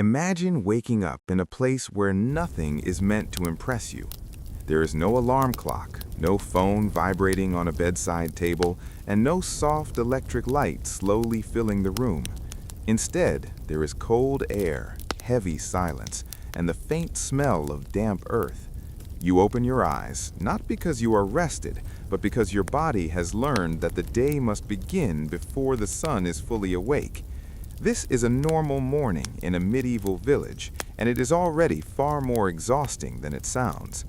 Imagine waking up in a place where nothing is meant to impress you. There is no alarm clock, no phone vibrating on a bedside table, and no soft electric light slowly filling the room. Instead, there is cold air, heavy silence, and the faint smell of damp earth. You open your eyes, not because you are rested, but because your body has learned that the day must begin before the sun is fully awake. This is a normal morning in a medieval village, and it is already far more exhausting than it sounds.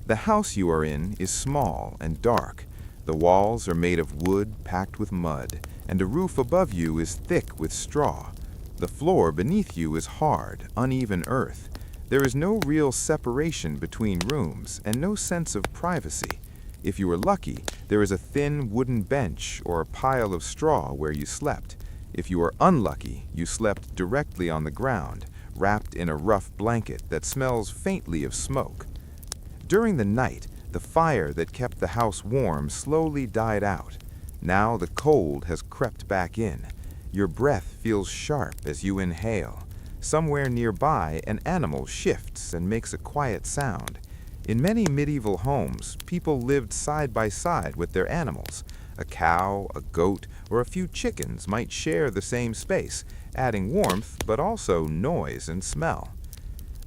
The house you are in is small and dark. The walls are made of wood packed with mud, and the roof above you is thick with straw. The floor beneath you is hard, uneven earth. There is no real separation between rooms and no sense of privacy. If you are lucky, there is a thin wooden bench or a pile of straw where you slept. If you are unlucky, you slept directly on the ground, wrapped in a rough blanket that smells faintly of smoke. During the night, the fire that kept the house warm slowly died out. Now the cold has crept back in. Your breath feels sharp as you inhale. Somewhere nearby, an animal shifts and makes a quiet sound. In many medieval homes, people lived side by side with their animals. A cow, a goat, or a few chickens might share the same space, adding warmth but also noise and smell.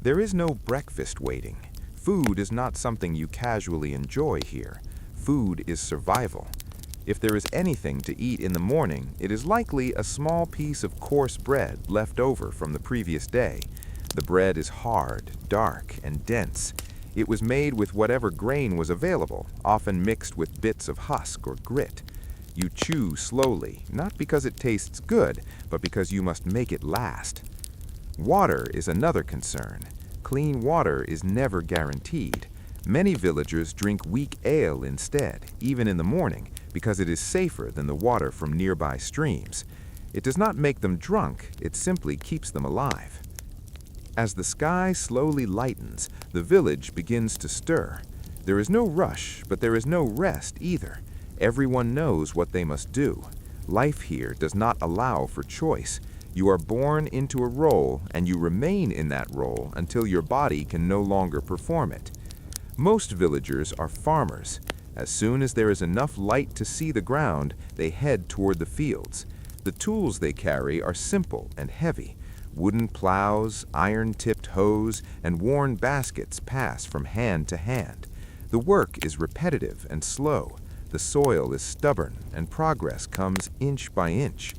There is no breakfast waiting. Food is not something you casually enjoy here. Food is survival. If there is anything to eat in the morning, it is likely a small piece of coarse bread left over from the previous day. The bread is hard, dark, and dense. It was made with whatever grain was available, often mixed with bits of husk or grit. You chew slowly, not because it tastes good, but because you must make it last. Water is another concern. Clean water is never guaranteed. Many villagers drink weak ale instead, even in the morning, because it is safer than the water from nearby streams. It does not make them drunk, it simply keeps them alive. As the sky slowly lightens, the village begins to stir. There is no rush, but there is no rest either. Everyone knows what they must do. Life here does not allow for choice. You are born into a role, and you remain in that role until your body can no longer perform it. Most villagers are farmers. As soon as there is enough light to see the ground, they head toward the fields. The tools they carry are simple and heavy. Wooden plows, iron-tipped hoes, and worn baskets pass from hand to hand. The work is repetitive and slow. The soil is stubborn, and progress comes inch by inch.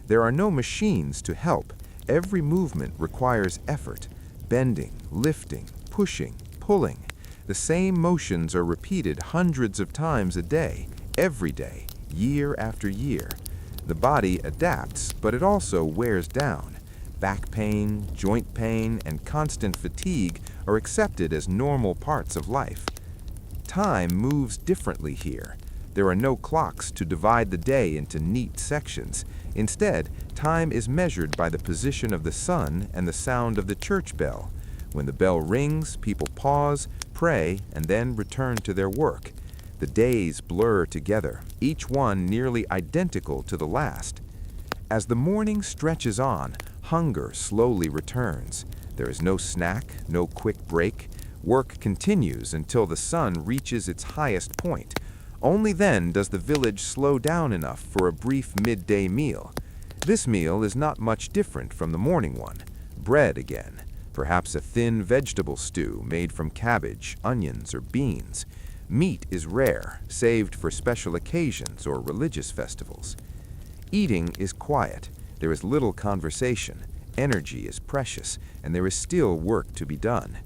There are no machines to help. Every movement requires effort. Bending, lifting, pushing, pulling. The same motions are repeated hundreds of times a day, every day, year after year. The body adapts, but it also wears down. Back pain, joint pain, and constant fatigue are accepted as normal parts of life. Time moves differently here. There are no clocks to divide the day into neat sections. Instead, time is measured by the position of the sun and the sound of the church bell. When the bell rings, people pause, pray, and then return to their work. The days blur together, each one nearly identical to the last. As the morning stretches on, hunger slowly returns. There is no snack, no quick break. Work continues until the sun reaches its highest point. Only then does the village slow down enough for a brief midday meal. This meal is not much different from the morning one. Bread again, perhaps a thin vegetable stew made from cabbage, onions, or beans. Meat is rare, saved for special occasions or religious festivals. Eating is quiet. There is little conversation, energy is precious, and there is still work to be done.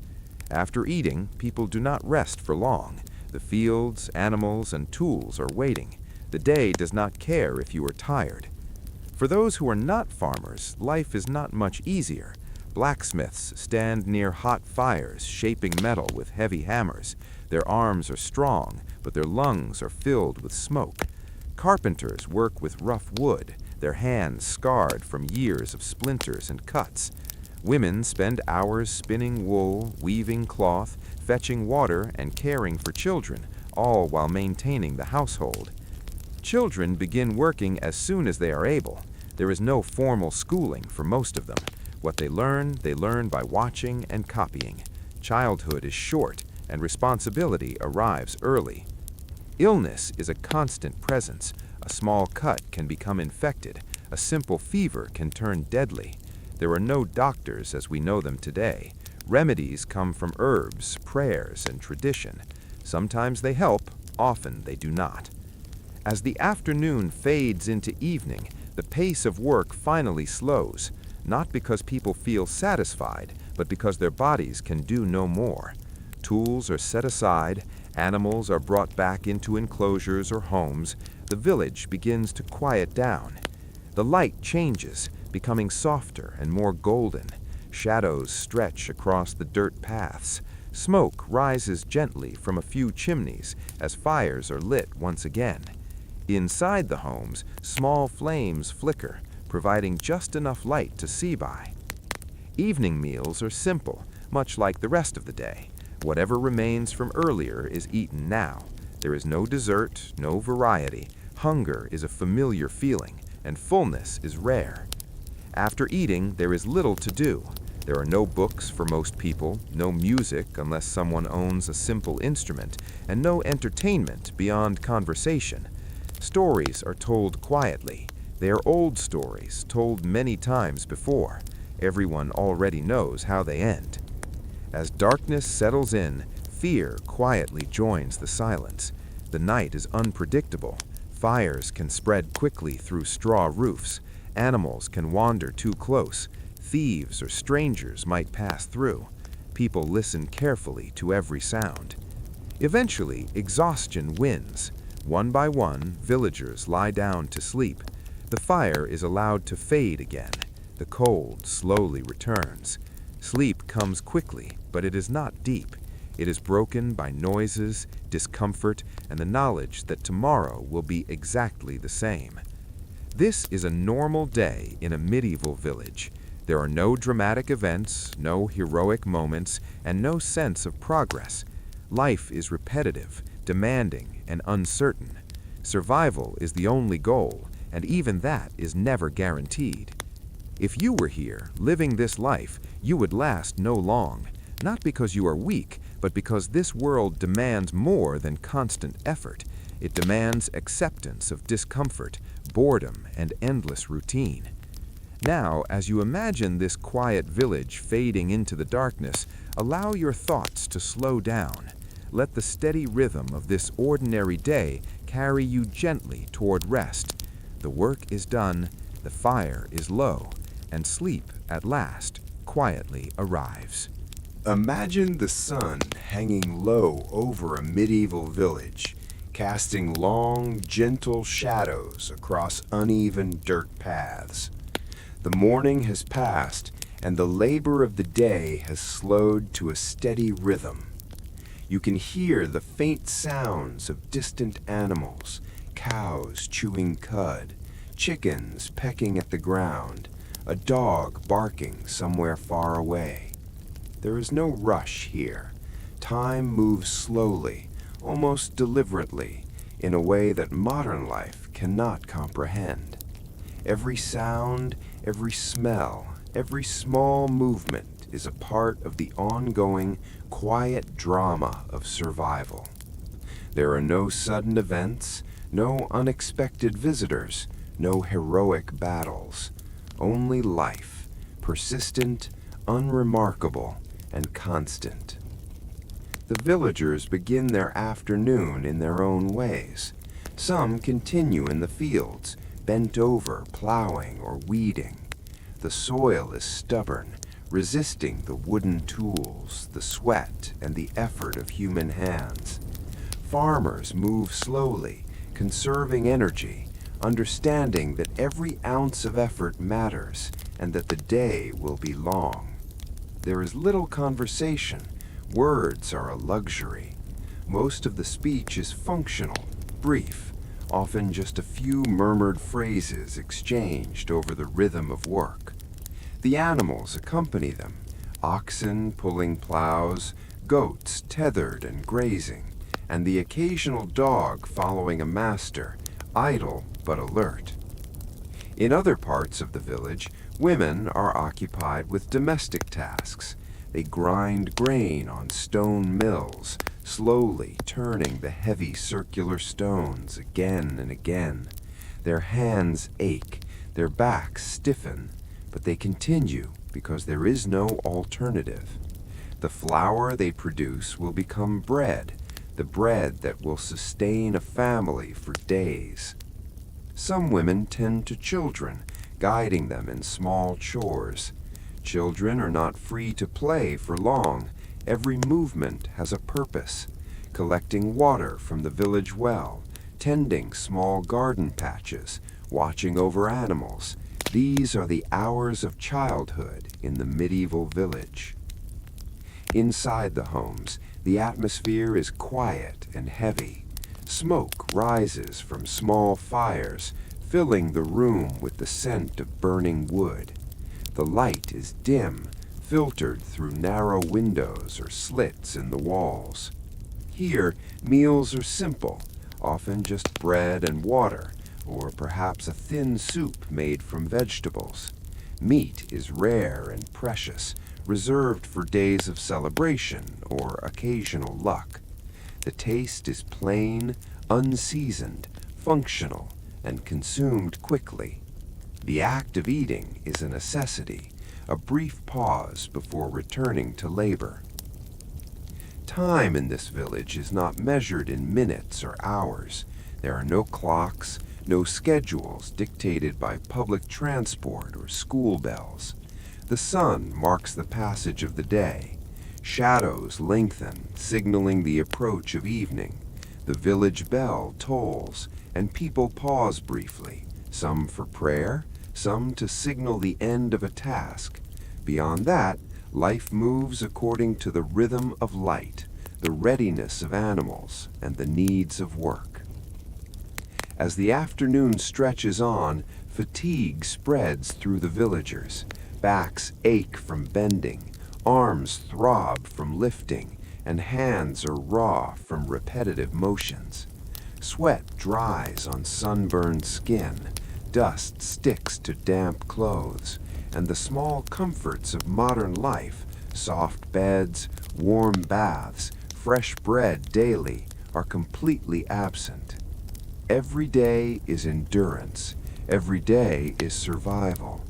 After eating, people do not rest for long. The fields, animals, and tools are waiting. The day does not care if you are tired. For those who are not farmers, life is not much easier. Blacksmiths stand near hot fires, shaping metal with heavy hammers. Their arms are strong, but their lungs are filled with smoke. Carpenters work with rough wood, their hands scarred from years of splinters and cuts. Women spend hours spinning wool, weaving cloth, fetching water, and caring for children, all while maintaining the household. Children begin working as soon as they are able. There is no formal schooling for most of them. What they learn by watching and copying. Childhood is short, and responsibility arrives early. Illness is a constant presence. A small cut can become infected. A simple fever can turn deadly. There are no doctors as we know them today. Remedies come from herbs, prayers, and tradition. Sometimes they help, often they do not. As the afternoon fades into evening, the pace of work finally slows, not because people feel satisfied, but because their bodies can do no more. Tools are set aside, animals are brought back into enclosures or homes, the village begins to quiet down. The light changes, becoming softer and more golden. Shadows stretch across the dirt paths. Smoke rises gently from a few chimneys as fires are lit once again. Inside the homes, small flames flicker, providing just enough light to see by. Evening meals are simple, much like the rest of the day. Whatever remains from earlier is eaten now. There is no dessert, no variety. Hunger is a familiar feeling, and fullness is rare. After eating, there is little to do. There are no books for most people, no music unless someone owns a simple instrument, and no entertainment beyond conversation. Stories are told quietly. They are old stories, told many times before. Everyone already knows how they end. As darkness settles in, fear quietly joins the silence. The night is unpredictable. Fires can spread quickly through straw roofs. Animals can wander too close. Thieves or strangers might pass through. People listen carefully to every sound. Eventually, exhaustion wins. One by one, villagers lie down to sleep. The fire is allowed to fade again. The cold slowly returns. Sleep comes quickly, but it is not deep. It is broken by noises, discomfort, and the knowledge that tomorrow will be exactly the same. This is a normal day in a medieval village. There are no dramatic events, no heroic moments, and no sense of progress. Life is repetitive, demanding, and uncertain. Survival is the only goal, and even that is never guaranteed. If you were here, living this life, you would last no long, not because you are weak, but because this world demands more than constant effort. It demands acceptance of discomfort, boredom, and endless routine. Now, as you imagine this quiet village fading into the darkness, allow your thoughts to slow down. Let the steady rhythm of this ordinary day carry you gently toward rest. The work is done, the fire is low, and sleep, at last, quietly arrives. Imagine the sun hanging low over a medieval village, casting long, gentle shadows across uneven dirt paths. The morning has passed, and the labor of the day has slowed to a steady rhythm. You can hear the faint sounds of distant animals, cows chewing cud, chickens pecking at the ground, a dog barking somewhere far away. There is no rush here. Time moves slowly, almost deliberately, in a way that modern life cannot comprehend. Every sound, every smell, every small movement is a part of the ongoing, quiet drama of survival. There are no sudden events, no unexpected visitors, no heroic battles. Only life, persistent, unremarkable, and constant. The villagers begin their afternoon in their own ways. Some continue in the fields, bent over, plowing or weeding. The soil is stubborn, resisting the wooden tools, the sweat, and the effort of human hands. Farmers move slowly, conserving energy, understanding that every ounce of effort matters and that the day will be long. There is little conversation. Words are a luxury. Most of the speech is functional, brief, often just a few murmured phrases exchanged over the rhythm of work. The animals accompany them, oxen pulling plows, goats tethered and grazing, and the occasional dog following a master, idle but alert. In other parts of the village, Women are occupied with domestic tasks. They grind grain on stone mills, slowly turning the heavy circular stones again and again. Their hands ache, their backs stiffen, but they continue because there is no alternative. The flour they produce will become bread, the bread that will sustain a family for days. Some women tend to children, guiding them in small chores. Children are not free to play for long. Every movement has a purpose. Collecting water from the village well, tending small garden patches, watching over animals. These are the hours of childhood in the medieval village. Inside the homes, the atmosphere is quiet and heavy. Smoke rises from small fires, filling the room with the scent of burning wood. The light is dim, filtered through narrow windows or slits in the walls. Here, meals are simple, often just bread and water, or perhaps a thin soup made from vegetables. Meat is rare and precious, reserved for days of celebration or occasional luck. The taste is plain, unseasoned, functional, and consumed quickly. The act of eating is a necessity, a brief pause before returning to labor. Time in this village is not measured in minutes or hours. There are no clocks, no schedules dictated by public transport or school bells. The sun marks the passage of the day. Shadows lengthen, signaling the approach of evening. The village bell tolls, and people pause briefly, some for prayer, some to signal the end of a task. Beyond that, life moves according to the rhythm of light, the readiness of animals, and the needs of work. As the afternoon stretches on, fatigue spreads through the villagers. Backs ache from bending, arms throb from lifting, and hands are raw from repetitive motions. Sweat dries on sunburned skin, dust sticks to damp clothes, and the small comforts of modern life, soft beds, warm baths, fresh bread daily, are completely absent. Every day is endurance. Every day is survival.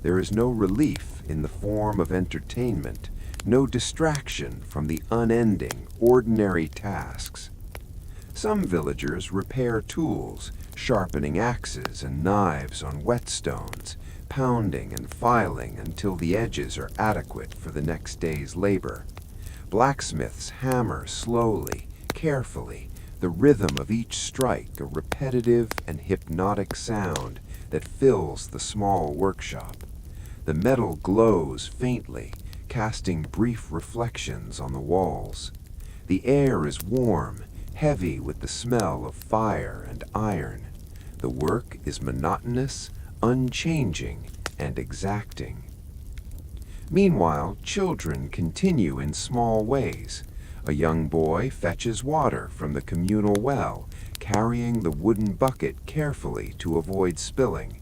There is no relief in the form of entertainment, no distraction from the unending, ordinary tasks. Some villagers repair tools, sharpening axes and knives on whetstones, pounding and filing until the edges are adequate for the next day's labor. Blacksmiths hammer slowly, carefully, the rhythm of each strike a repetitive and hypnotic sound that fills the small workshop. The metal glows faintly, casting brief reflections on the walls. The air is warm, heavy with the smell of fire and iron. The work is monotonous, unchanging, and exacting. Meanwhile, children continue in small ways. A young boy fetches water from the communal well, carrying the wooden bucket carefully to avoid spilling.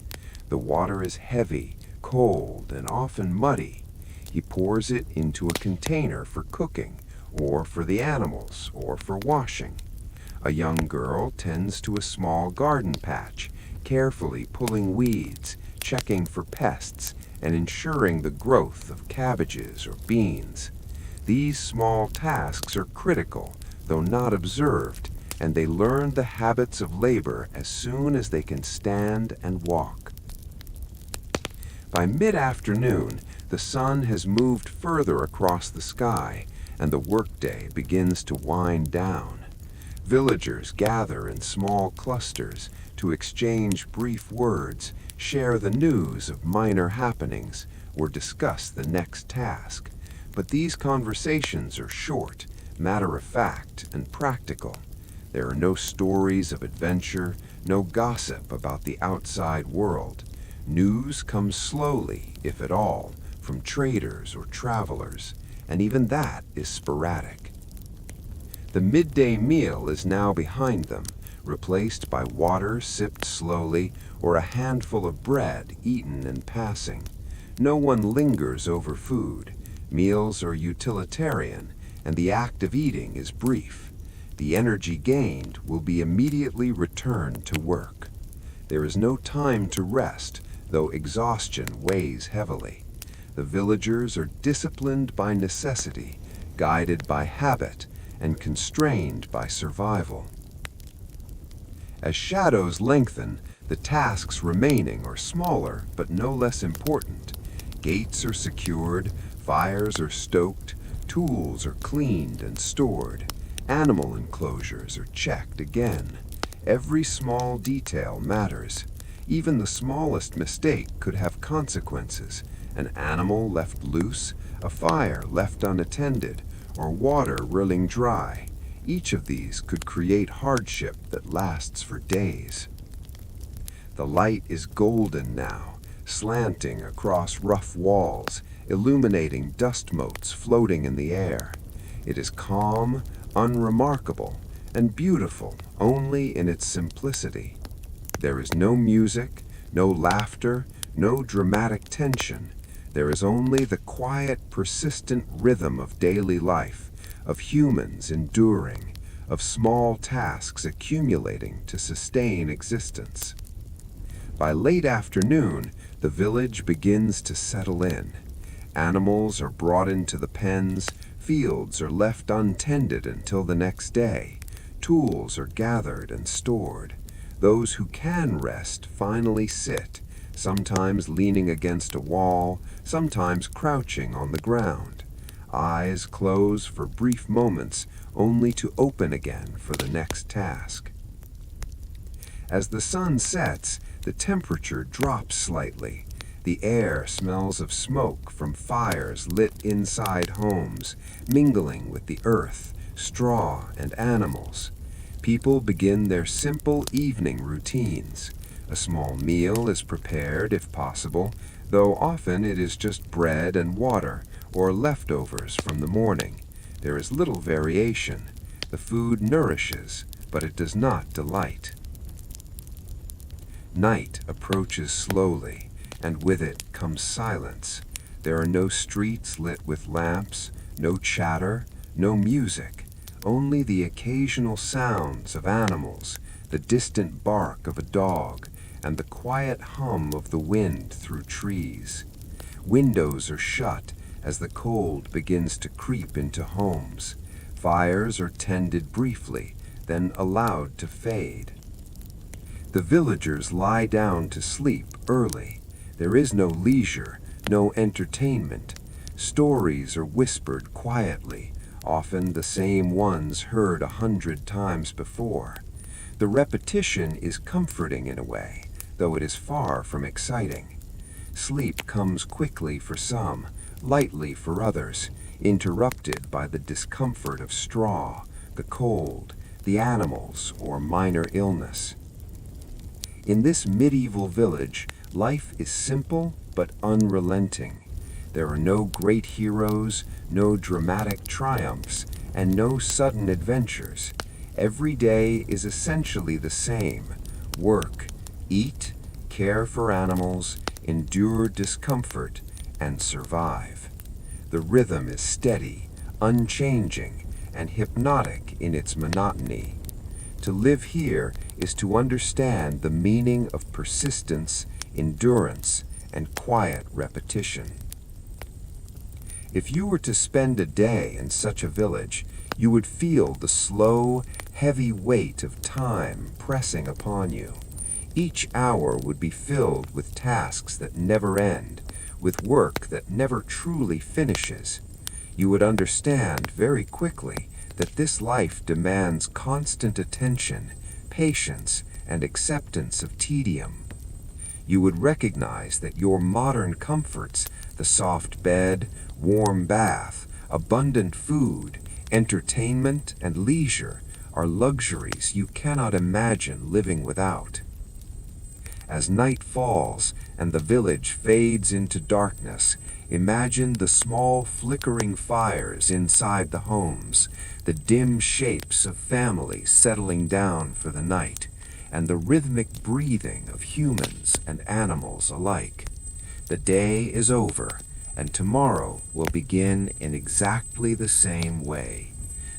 The water is heavy, cold, and often muddy. He pours it into a container for cooking, or for the animals, or for washing. A young girl tends to a small garden patch, carefully pulling weeds, checking for pests, and ensuring the growth of cabbages or beans. These small tasks are critical, though not observed, and they learn the habits of labor as soon as they can stand and walk. By mid-afternoon, the sun has moved further across the sky, and the workday begins to wind down. Villagers gather in small clusters to exchange brief words, share the news of minor happenings, or discuss the next task. But these conversations are short, matter-of-fact, and practical. There are no stories of adventure, no gossip about the outside world. News comes slowly, if at all, from traders or travelers, and even that is sporadic. The midday meal is now behind them, replaced by water sipped slowly or a handful of bread eaten in passing. No one lingers over food. Meals are utilitarian, and the act of eating is brief. The energy gained will be immediately returned to work. There is no time to rest, though exhaustion weighs heavily. The villagers are disciplined by necessity, guided by habit, and constrained by survival. As shadows lengthen, the tasks remaining are smaller but no less important. Gates are secured, fires are stoked, tools are cleaned and stored, animal enclosures are checked again. Every small detail matters. Even the smallest mistake could have consequences. An animal left loose, a fire left unattended, or water running dry. Each of these could create hardship that lasts for days. The light is golden now, slanting across rough walls, illuminating dust motes floating in the air. It is calm, unremarkable, and beautiful only in its simplicity. There is no music, no laughter, no dramatic tension. There is only the quiet, persistent rhythm of daily life, of humans enduring, of small tasks accumulating to sustain existence. By late afternoon, the village begins to settle in. Animals are brought into the pens, fields are left untended until the next day, tools are gathered and stored. Those who can rest finally sit, sometimes leaning against a wall, sometimes crouching on the ground. Eyes close for brief moments, only to open again for the next task. As the sun sets, the temperature drops slightly. The air smells of smoke from fires lit inside homes, mingling with the earth, straw, and animals. People begin their simple evening routines. A small meal is prepared if possible, though often it is just bread and water or leftovers from the morning. There is little variation. The food nourishes, but it does not delight. Night approaches slowly, and with it comes silence. There are no streets lit with lamps, no chatter, no music, only the occasional sounds of animals, the distant bark of a dog, and the quiet hum of the wind through trees. Windows are shut as the cold begins to creep into homes. Fires are tended briefly, then allowed to fade. The villagers lie down to sleep early. There is no leisure, no entertainment. Stories are whispered quietly, often the same ones heard 100 times before. The repetition is comforting in a way, though it is far from exciting. Sleep comes quickly for some, lightly for others, interrupted by the discomfort of straw, the cold, the animals, or minor illness. In this medieval village, life is simple but unrelenting. There are no great heroes, no dramatic triumphs, and no sudden adventures. Every day is essentially the same. Work, eat, care for animals, endure discomfort, and survive. The rhythm is steady, unchanging, and hypnotic in its monotony. To live here is to understand the meaning of persistence, endurance, and quiet repetition. If you were to spend a day in such a village, you would feel the slow, heavy weight of time pressing upon you. Each hour would be filled with tasks that never end, with work that never truly finishes. You would understand very quickly that this life demands constant attention, patience, and acceptance of tedium. You would recognize that your modern comforts, the soft bed, warm bath, abundant food, entertainment, and leisure, are luxuries you cannot imagine living without. As night falls and the village fades into darkness, imagine the small flickering fires inside the homes, the dim shapes of families settling down for the night, and the rhythmic breathing of humans and animals alike. The day is over, and tomorrow will begin in exactly the same way.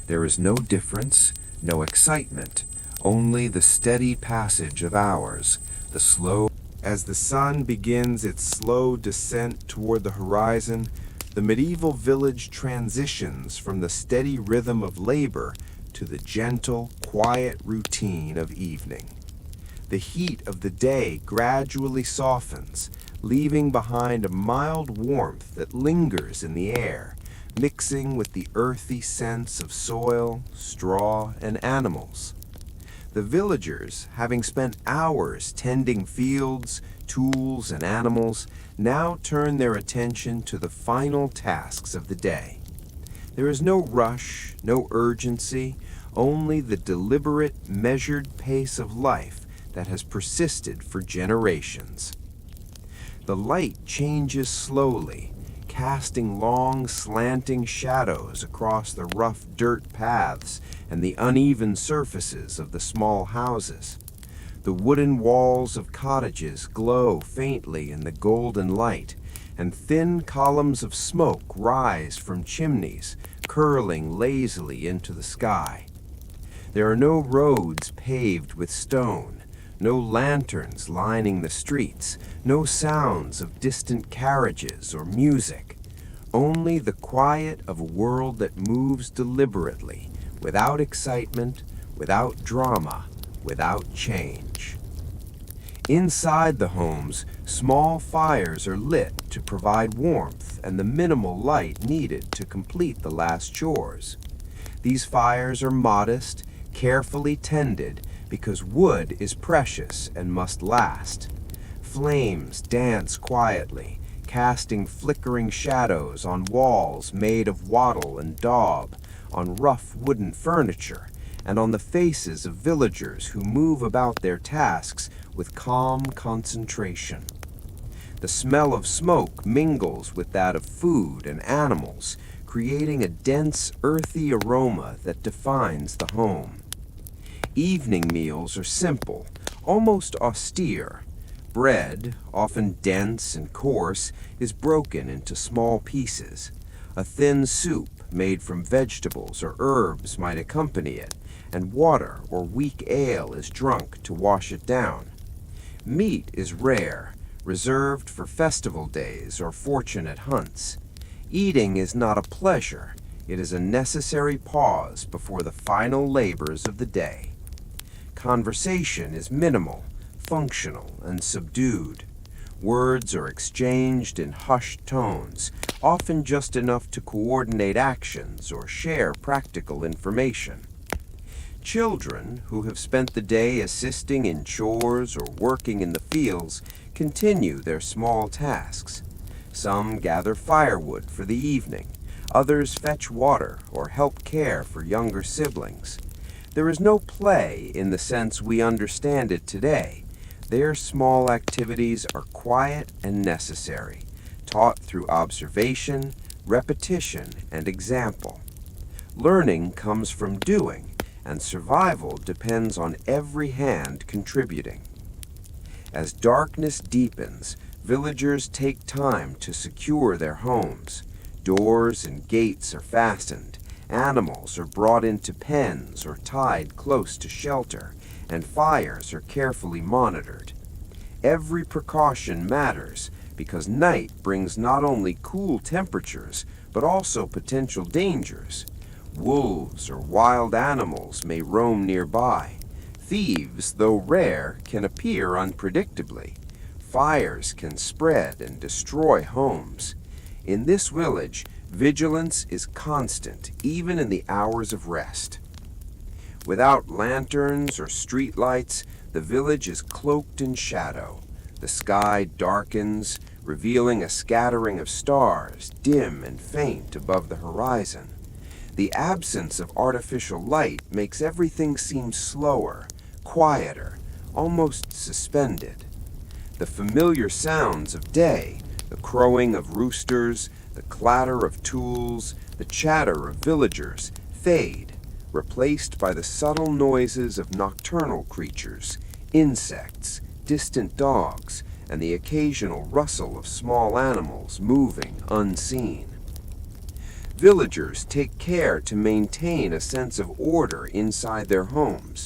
There is no difference, no excitement, only the steady passage of hours, the slow. As the sun begins its slow descent toward the horizon, the medieval village transitions from the steady rhythm of labor to the gentle, quiet routine of evening. The heat of the day gradually softens, leaving behind a mild warmth that lingers in the air, mixing with the earthy sense of soil, straw, and animals. The villagers, having spent hours tending fields, tools, and animals, now turn their attention to the final tasks of the day. There is no rush, no urgency, only the deliberate, measured pace of life that has persisted for generations. The light changes slowly, casting long, slanting shadows across the rough dirt paths and the uneven surfaces of the small houses. The wooden walls of cottages glow faintly in the golden light, and thin columns of smoke rise from chimneys, curling lazily into the sky. There are no roads paved with stone, no lanterns lining the streets, no sounds of distant carriages or music, only the quiet of a world that moves deliberately, without excitement, without drama, without change. Inside the homes, small fires are lit to provide warmth and the minimal light needed to complete the last chores. These fires are modest, carefully tended, because wood is precious and must last. Flames dance quietly, casting flickering shadows on walls made of wattle and daub, on rough wooden furniture, and on the faces of villagers who move about their tasks with calm concentration. The smell of smoke mingles with that of food and animals, creating a dense, earthy aroma that defines the home. Evening meals are simple, almost austere. Bread, often dense and coarse, is broken into small pieces. A thin soup made from vegetables or herbs might accompany it, and water or weak ale is drunk to wash it down. Meat is rare, reserved for festival days or fortunate hunts. Eating is not a pleasure, it is a necessary pause before the final labors of the day. Conversation is minimal, functional, and subdued. Words are exchanged in hushed tones, often just enough to coordinate actions or share practical information. Children, who have spent the day assisting in chores or working in the fields, continue their small tasks. Some gather firewood for the evening, others fetch water or help care for younger siblings. There is no play in the sense we understand it today. Their small activities are quiet and necessary, taught through observation, repetition, and example. Learning comes from doing, and survival depends on every hand contributing. As darkness deepens, villagers take time to secure their homes. Doors and gates are fastened. Animals are brought into pens or tied close to shelter, and fires are carefully monitored. Every precaution matters because night brings not only cool temperatures, but also potential dangers. Wolves or wild animals may roam nearby. Thieves, though rare, can appear unpredictably. Fires can spread and destroy homes. In this village, vigilance is constant, even in the hours of rest. Without lanterns or streetlights, the village is cloaked in shadow. The sky darkens, revealing a scattering of stars, dim and faint above the horizon. The absence of artificial light makes everything seem slower, quieter, almost suspended. The familiar sounds of day, the crowing of roosters, the clatter of tools, the chatter of villagers, fade, replaced by the subtle noises of nocturnal creatures, insects, distant dogs, and the occasional rustle of small animals moving unseen. Villagers take care to maintain a sense of order inside their homes.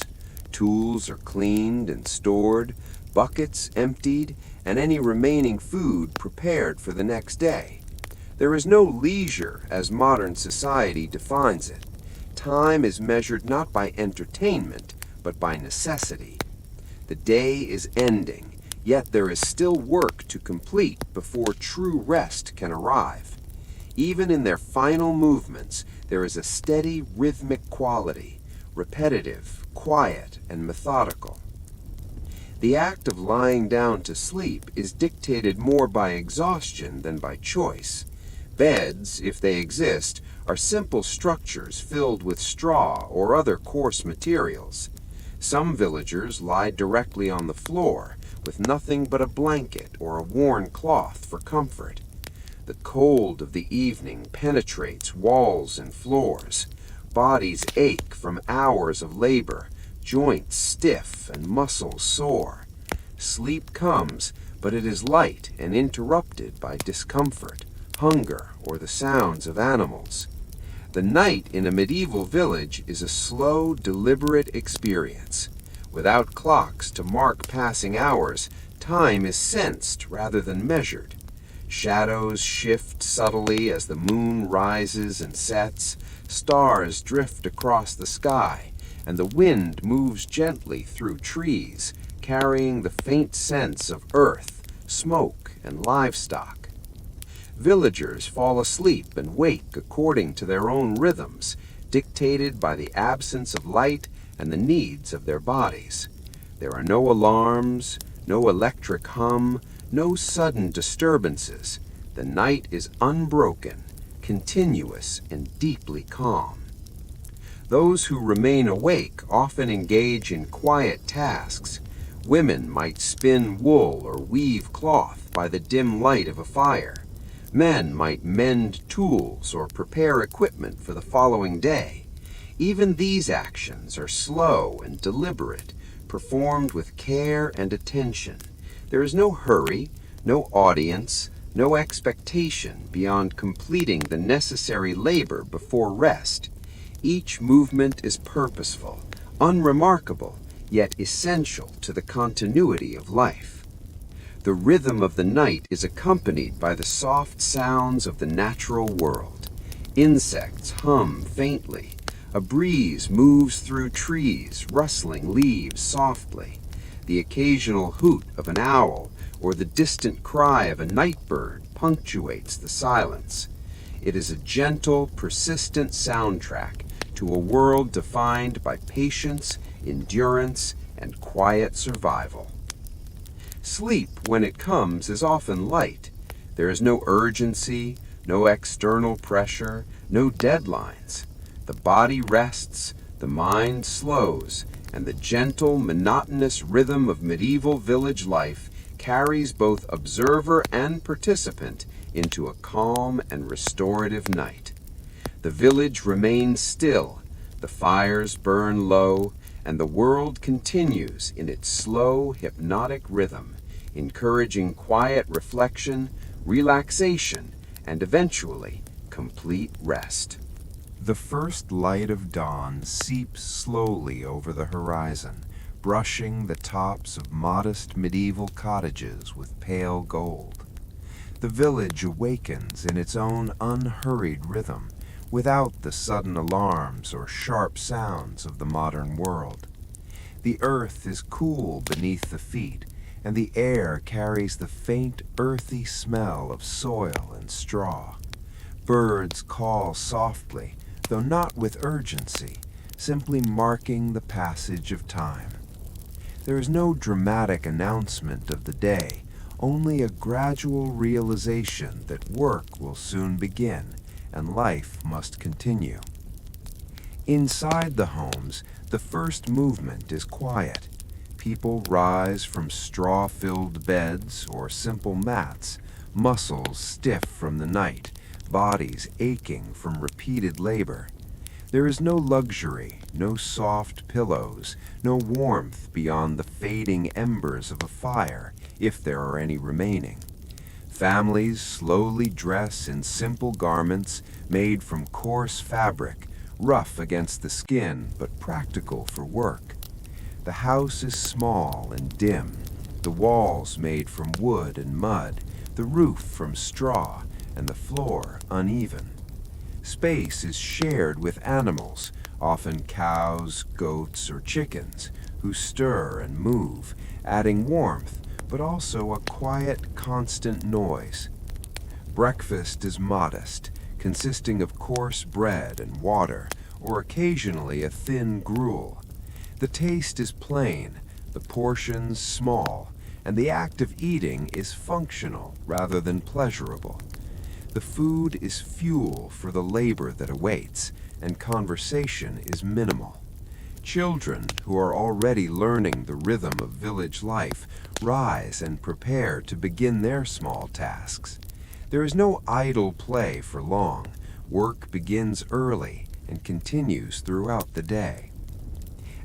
Tools are cleaned and stored, buckets emptied, and any remaining food prepared for the next day. There is no leisure as modern society defines it. Time is measured not by entertainment, but by necessity. The day is ending, yet there is still work to complete before true rest can arrive. Even in their final movements, there is a steady rhythmic quality, repetitive, quiet, and methodical. The act of lying down to sleep is dictated more by exhaustion than by choice. Beds, if they exist, are simple structures filled with straw or other coarse materials. Some villagers lie directly on the floor, with nothing but a blanket or a worn cloth for comfort. The cold of the evening penetrates walls and floors. Bodies ache from hours of labor, joints stiff and muscles sore. Sleep comes, but it is light and interrupted by discomfort, hunger, or the sounds of animals. The night in a medieval village is a slow, deliberate experience. Without clocks to mark passing hours, time is sensed rather than measured. Shadows shift subtly as the moon rises and sets, stars drift across the sky, and the wind moves gently through trees, carrying the faint sense of earth, smoke, and livestock. Villagers fall asleep and wake according to their own rhythms, dictated by the absence of light and the needs of their bodies. There are no alarms, no electric hum, no sudden disturbances. The night is unbroken, continuous, and deeply calm. Those who remain awake often engage in quiet tasks. Women might spin wool or weave cloth by the dim light of a fire. Men might mend tools or prepare equipment for the following day. Even these actions are slow and deliberate, performed with care and attention. There is no hurry, no audience, no expectation beyond completing the necessary labor before rest. Each movement is purposeful, unremarkable, yet essential to the continuity of life. The rhythm of the night is accompanied by the soft sounds of the natural world. Insects hum faintly. A breeze moves through trees, rustling leaves softly. The occasional hoot of an owl or the distant cry of a night bird punctuates the silence. It is a gentle, persistent soundtrack to a world defined by patience, endurance, and quiet survival. Sleep, when it comes, is often light. There is no urgency, no external pressure, no deadlines. The body rests, the mind slows, and the gentle, monotonous rhythm of medieval village life carries both observer and participant into a calm and restorative night. The village remains still, the fires burn low, and the world continues in its slow, hypnotic rhythm, encouraging quiet reflection, relaxation, and eventually complete rest. The first light of dawn seeps slowly over the horizon, brushing the tops of modest medieval cottages with pale gold. The village awakens in its own unhurried rhythm, without the sudden alarms or sharp sounds of the modern world. The earth is cool beneath the feet, and the air carries the faint, earthy smell of soil and straw. Birds call softly, though not with urgency, simply marking the passage of time. There is no dramatic announcement of the day, only a gradual realization that work will soon begin and life must continue. Inside the homes, the first movement is quiet. People rise from straw-filled beds or simple mats, muscles stiff from the night, bodies aching from repeated labor. There is no luxury, no soft pillows, no warmth beyond the fading embers of a fire, if there are any remaining. Families slowly dress in simple garments made from coarse fabric, rough against the skin but practical for work. The house is small and dim, the walls made from wood and mud, the roof from straw, and the floor uneven. Space is shared with animals, often cows, goats, or chickens, who stir and move, adding warmth, but also a quiet, constant noise. Breakfast is modest, consisting of coarse bread and water, or occasionally a thin gruel. The taste is plain, the portions small, and the act of eating is functional rather than pleasurable. The food is fuel for the labor that awaits, and conversation is minimal. Children, who are already learning the rhythm of village life, rise and prepare to begin their small tasks. There is no idle play for long. Work begins early and continues throughout the day.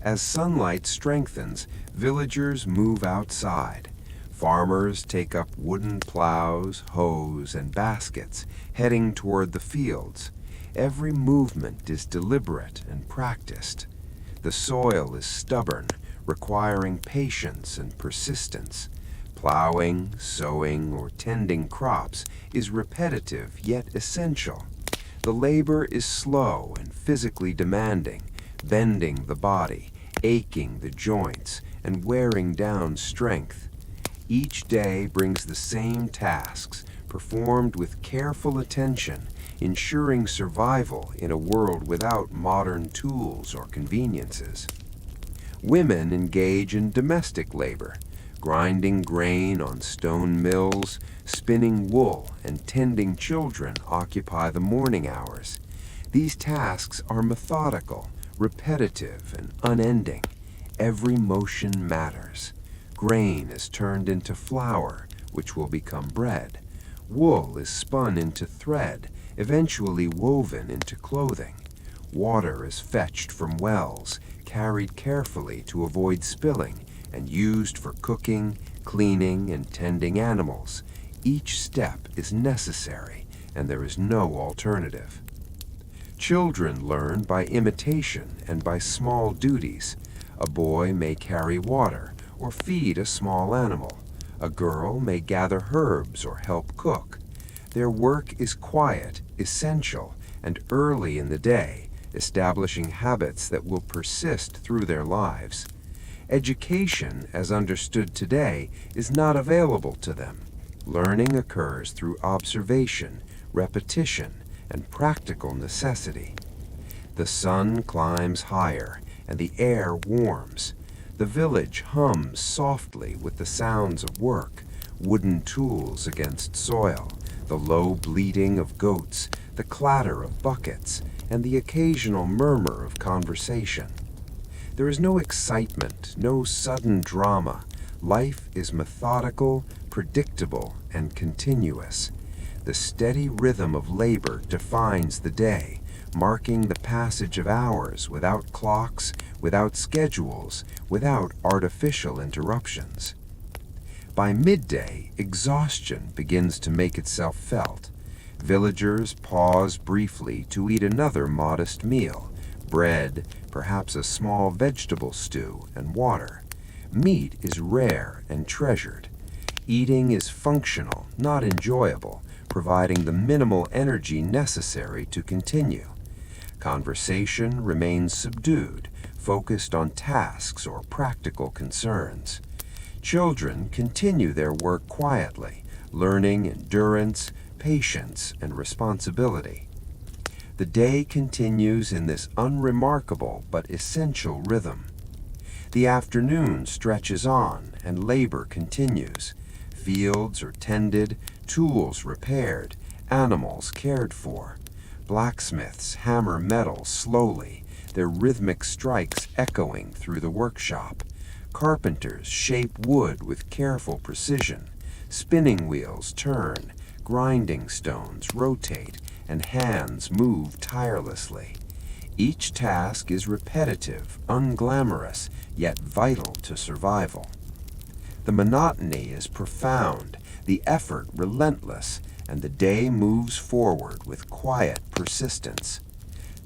As sunlight strengthens, villagers move outside. Farmers take up wooden plows, hoes, and baskets, heading toward the fields. Every movement is deliberate and practiced. The soil is stubborn, requiring patience and persistence. Plowing, sowing, or tending crops is repetitive yet essential. The labor is slow and physically demanding, bending the body, aching the joints, and wearing down strength. Each day brings the same tasks, performed with careful attention, ensuring survival in a world without modern tools or conveniences. Women engage in domestic labor, grinding grain on stone mills, spinning wool, and tending children occupy the morning hours. These tasks are methodical, repetitive, and unending. Every motion matters. Grain is turned into flour, which will become bread. Wool is spun into thread, eventually woven into clothing. Water is fetched from wells, carried carefully to avoid spilling, and used for cooking, cleaning, and tending animals. Each step is necessary, and there is no alternative. Children learn by imitation and by small duties. A boy may carry water or feed a small animal. A girl may gather herbs or help cook. Their work is quiet, essential, and early in the day, establishing habits that will persist through their lives. Education, as understood today, is not available to them. Learning occurs through observation, repetition, and practical necessity. The sun climbs higher, and the air warms. The village hums softly with the sounds of work, wooden tools against soil, the low bleating of goats, the clatter of buckets, and the occasional murmur of conversation. There is no excitement, no sudden drama. Life is methodical, predictable, and continuous. The steady rhythm of labor defines the day, marking the passage of hours without clocks, without schedules, without artificial interruptions. By midday, exhaustion begins to make itself felt. Villagers pause briefly to eat another modest meal, bread, perhaps a small vegetable stew, and water. Meat is rare and treasured. Eating is functional, not enjoyable, providing the minimal energy necessary to continue. Conversation remains subdued, focused on tasks or practical concerns. Children continue their work quietly, learning endurance, patience, and responsibility. The day continues in this unremarkable but essential rhythm. The afternoon stretches on and labor continues. Fields are tended, tools repaired, animals cared for. Blacksmiths hammer metal slowly, their rhythmic strikes echoing through the workshop. Carpenters shape wood with careful precision. Spinning wheels turn, grinding stones rotate, and hands move tirelessly. Each task is repetitive, unglamorous, yet vital to survival. The monotony is profound, the effort relentless, and the day moves forward with quiet persistence.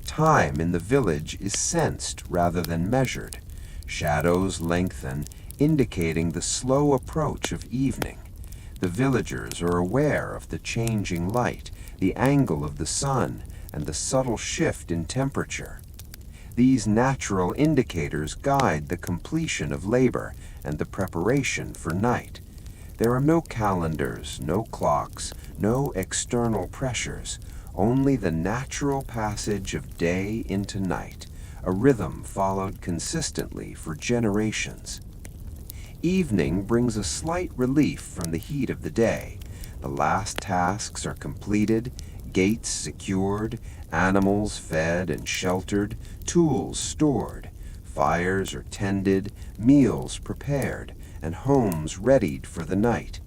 Time in the village is sensed rather than measured. Shadows lengthen, indicating the slow approach of evening. The villagers are aware of the changing light, the angle of the sun, and the subtle shift in temperature. These natural indicators guide the completion of labor and the preparation for night. There are no calendars, no clocks, no external pressures, only the natural passage of day into night, a rhythm followed consistently for generations. Evening brings a slight relief from the heat of the day. The last tasks are completed, gates secured, animals fed and sheltered, tools stored, fires are tended, meals prepared, and homes readied for the night.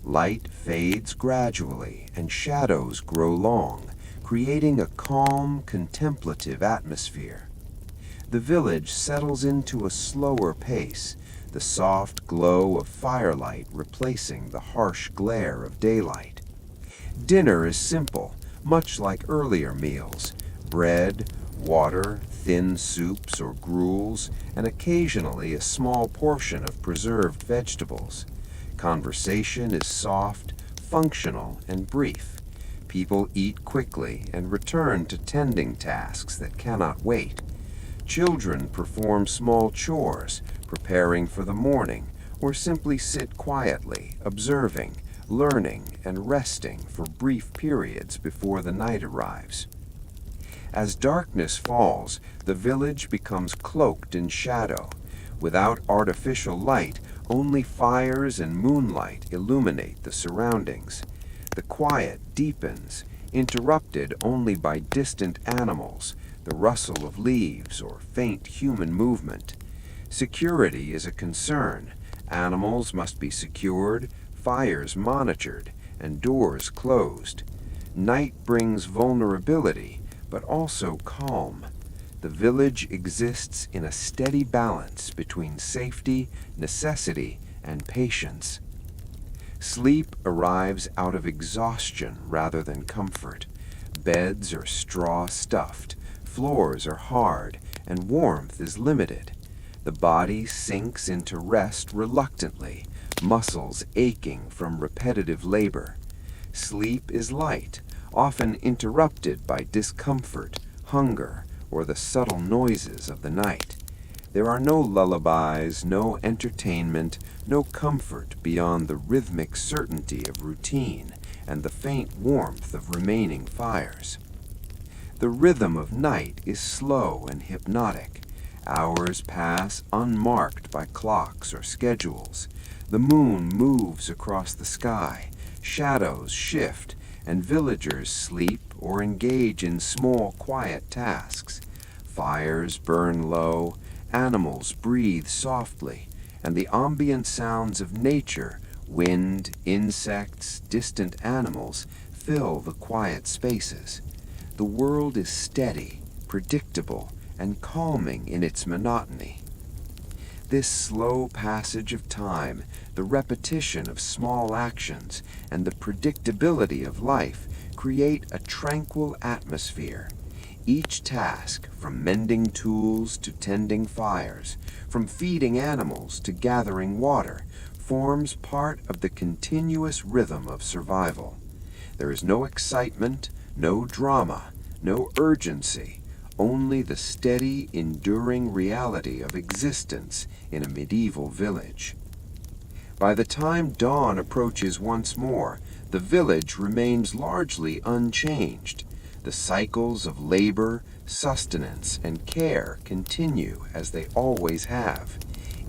Light fades gradually and shadows grow long, creating a calm, contemplative atmosphere. The village settles into a slower pace, the soft glow of firelight replacing the harsh glare of daylight. Dinner is simple, much like earlier meals: bread, water, thin soups or gruels, and occasionally a small portion of preserved vegetables. Conversation is soft, functional, and brief. People eat quickly and return to tending tasks that cannot wait. Children perform small chores, preparing for the morning, or simply sit quietly, observing, learning, and resting for brief periods before the night arrives. As darkness falls, the village becomes cloaked in shadow. Without artificial light, only fires and moonlight illuminate the surroundings. The quiet deepens, interrupted only by distant animals, the rustle of leaves, or faint human movement. Security is a concern. Animals must be secured, fires monitored, and doors closed. Night brings vulnerability, but also calm. The village exists in a steady balance between safety, necessity, and patience. Sleep arrives out of exhaustion rather than comfort. Beds are straw-stuffed, floors are hard, and warmth is limited. The body sinks into rest reluctantly, muscles aching from repetitive labor. Sleep is light, often interrupted by discomfort, hunger, or the subtle noises of the night. There are no lullabies, no entertainment, no comfort beyond the rhythmic certainty of routine and the faint warmth of remaining fires. The rhythm of night is slow and hypnotic. Hours pass unmarked by clocks or schedules. The moon moves across the sky, shadows shift, and villagers sleep or engage in small, quiet tasks. Fires burn low, animals breathe softly, and the ambient sounds of nature, wind, insects, distant animals, fill the quiet spaces. The world is steady, predictable, and calming in its monotony. This slow passage of time, the repetition of small actions, and the predictability of life create a tranquil atmosphere. Each task, from mending tools to tending fires, from feeding animals to gathering water, forms part of the continuous rhythm of survival. There is no excitement, no drama, no urgency, only the steady, enduring reality of existence in a medieval village. By the time dawn approaches once more, the village remains largely unchanged. The cycles of labor, sustenance, and care continue as they always have.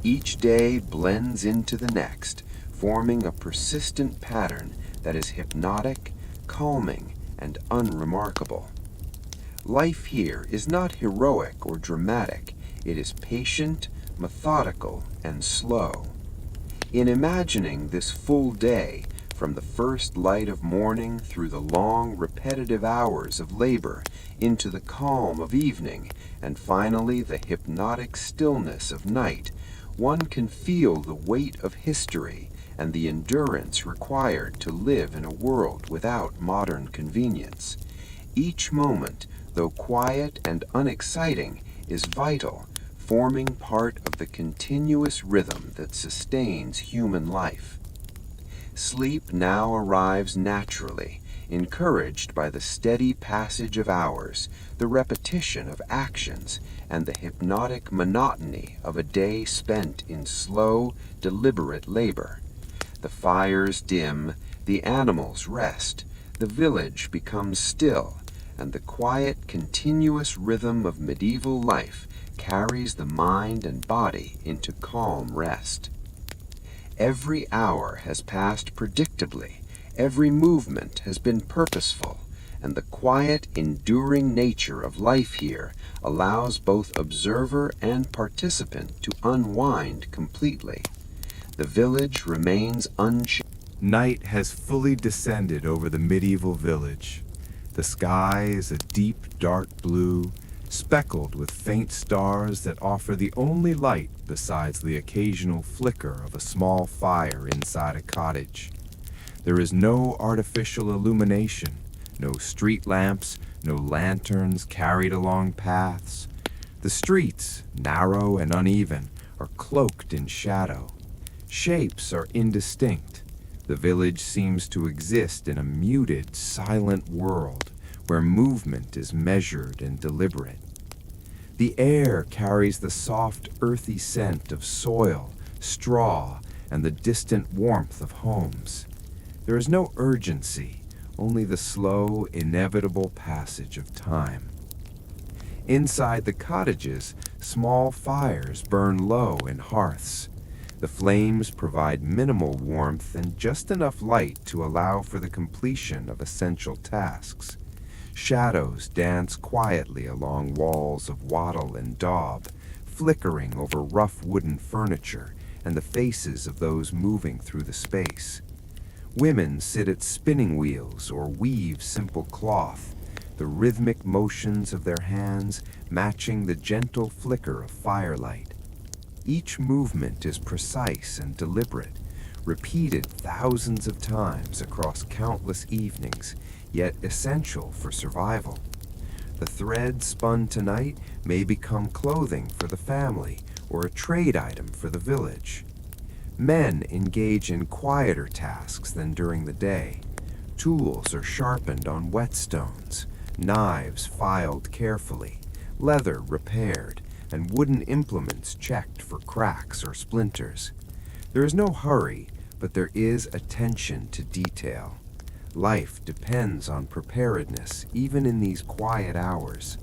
Each day blends into the next, forming a persistent pattern that is hypnotic, calming, and unremarkable. Life here is not heroic or dramatic. It is patient, methodical, and slow. In imagining this full day, from the first light of morning through the long, repetitive hours of labor, into the calm of evening, and finally the hypnotic stillness of night, one can feel the weight of history and the endurance required to live in a world without modern convenience. Each moment, though quiet and unexciting, is vital, forming part of the continuous rhythm that sustains human life. Sleep now arrives naturally, encouraged by the steady passage of hours, the repetition of actions, and the hypnotic monotony of a day spent in slow, deliberate labor. The fires dim, the animals rest, the village becomes still, and the quiet, continuous rhythm of medieval life carries the mind and body into calm rest. Every hour has passed predictably, every movement has been purposeful, and the quiet, enduring nature of life here allows both observer and participant to unwind completely. The village remains unchanged. Night has fully descended over the medieval village. The sky is a deep, dark blue, speckled with faint stars that offer the only light besides the occasional flicker of a small fire inside a cottage. There is no artificial illumination, no street lamps, no lanterns carried along paths. The streets, narrow and uneven, are cloaked in shadow. Shapes are indistinct. The village seems to exist in a muted, silent world where movement is measured and deliberate. The air carries the soft, earthy scent of soil, straw, and the distant warmth of homes. There is no urgency, only the slow, inevitable passage of time. Inside the cottages, small fires burn low in hearths. The flames provide minimal warmth and just enough light to allow for the completion of essential tasks. Shadows dance quietly along walls of wattle and daub, flickering over rough wooden furniture and the faces of those moving through the space. Women sit at spinning wheels or weave simple cloth, the rhythmic motions of their hands matching the gentle flicker of firelight. Each movement is precise and deliberate, repeated thousands of times across countless evenings, yet essential for survival. The thread spun tonight may become clothing for the family or a trade item for the village. Men engage in quieter tasks than during the day. Tools are sharpened on whetstones, knives filed carefully, leather repaired, and wooden implements checked for cracks or splinters. There is no hurry, but there is attention to detail. Life depends on preparedness, even in these quiet hours.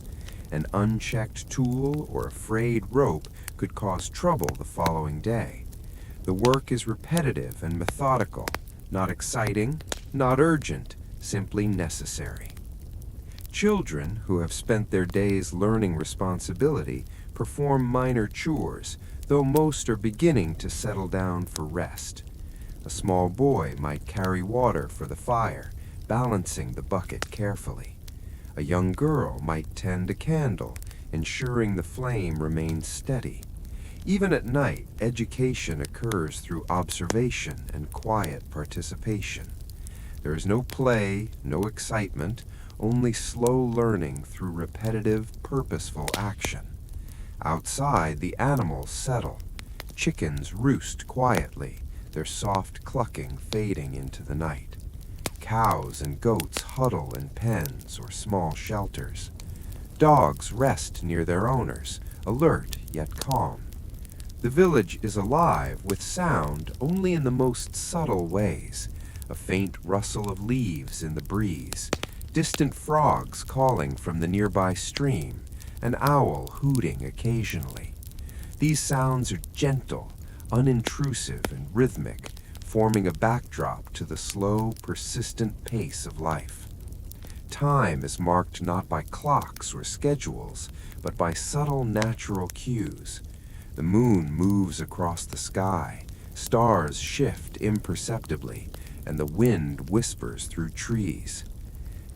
An unchecked tool or a frayed rope could cause trouble the following day. The work is repetitive and methodical, not exciting, not urgent, simply necessary. Children who have spent their days learning responsibility perform minor chores, though most are beginning to settle down for rest. A small boy might carry water for the fire, balancing the bucket carefully. A young girl might tend a candle, ensuring the flame remains steady. Even at night, education occurs through observation and quiet participation. There is no play, no excitement, only slow learning through repetitive, purposeful action. Outside, the animals settle. Chickens roost quietly, their soft clucking fading into the night. Cows and goats huddle in pens or small shelters. Dogs rest near their owners, alert yet calm. The village is alive with sound only in the most subtle ways, a faint rustle of leaves in the breeze, distant frogs calling from the nearby stream, an owl hooting occasionally. These sounds are gentle, unintrusive, and rhythmic, forming a backdrop to the slow, persistent pace of life. Time is marked not by clocks or schedules, but by subtle natural cues. The moon moves across the sky, stars shift imperceptibly, and the wind whispers through trees.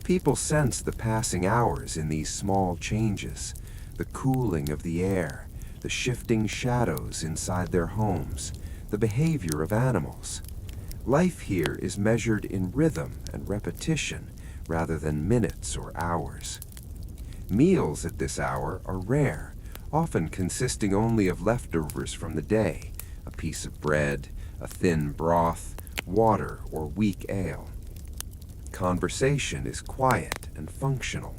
People sense the passing hours in these small changes, the cooling of the air, the shifting shadows inside their homes, the behavior of animals. Life here is measured in rhythm and repetition rather than minutes or hours. Meals at this hour are rare, often consisting only of leftovers from the day, a piece of bread, a thin broth, water, or weak ale. Conversation is quiet and functional.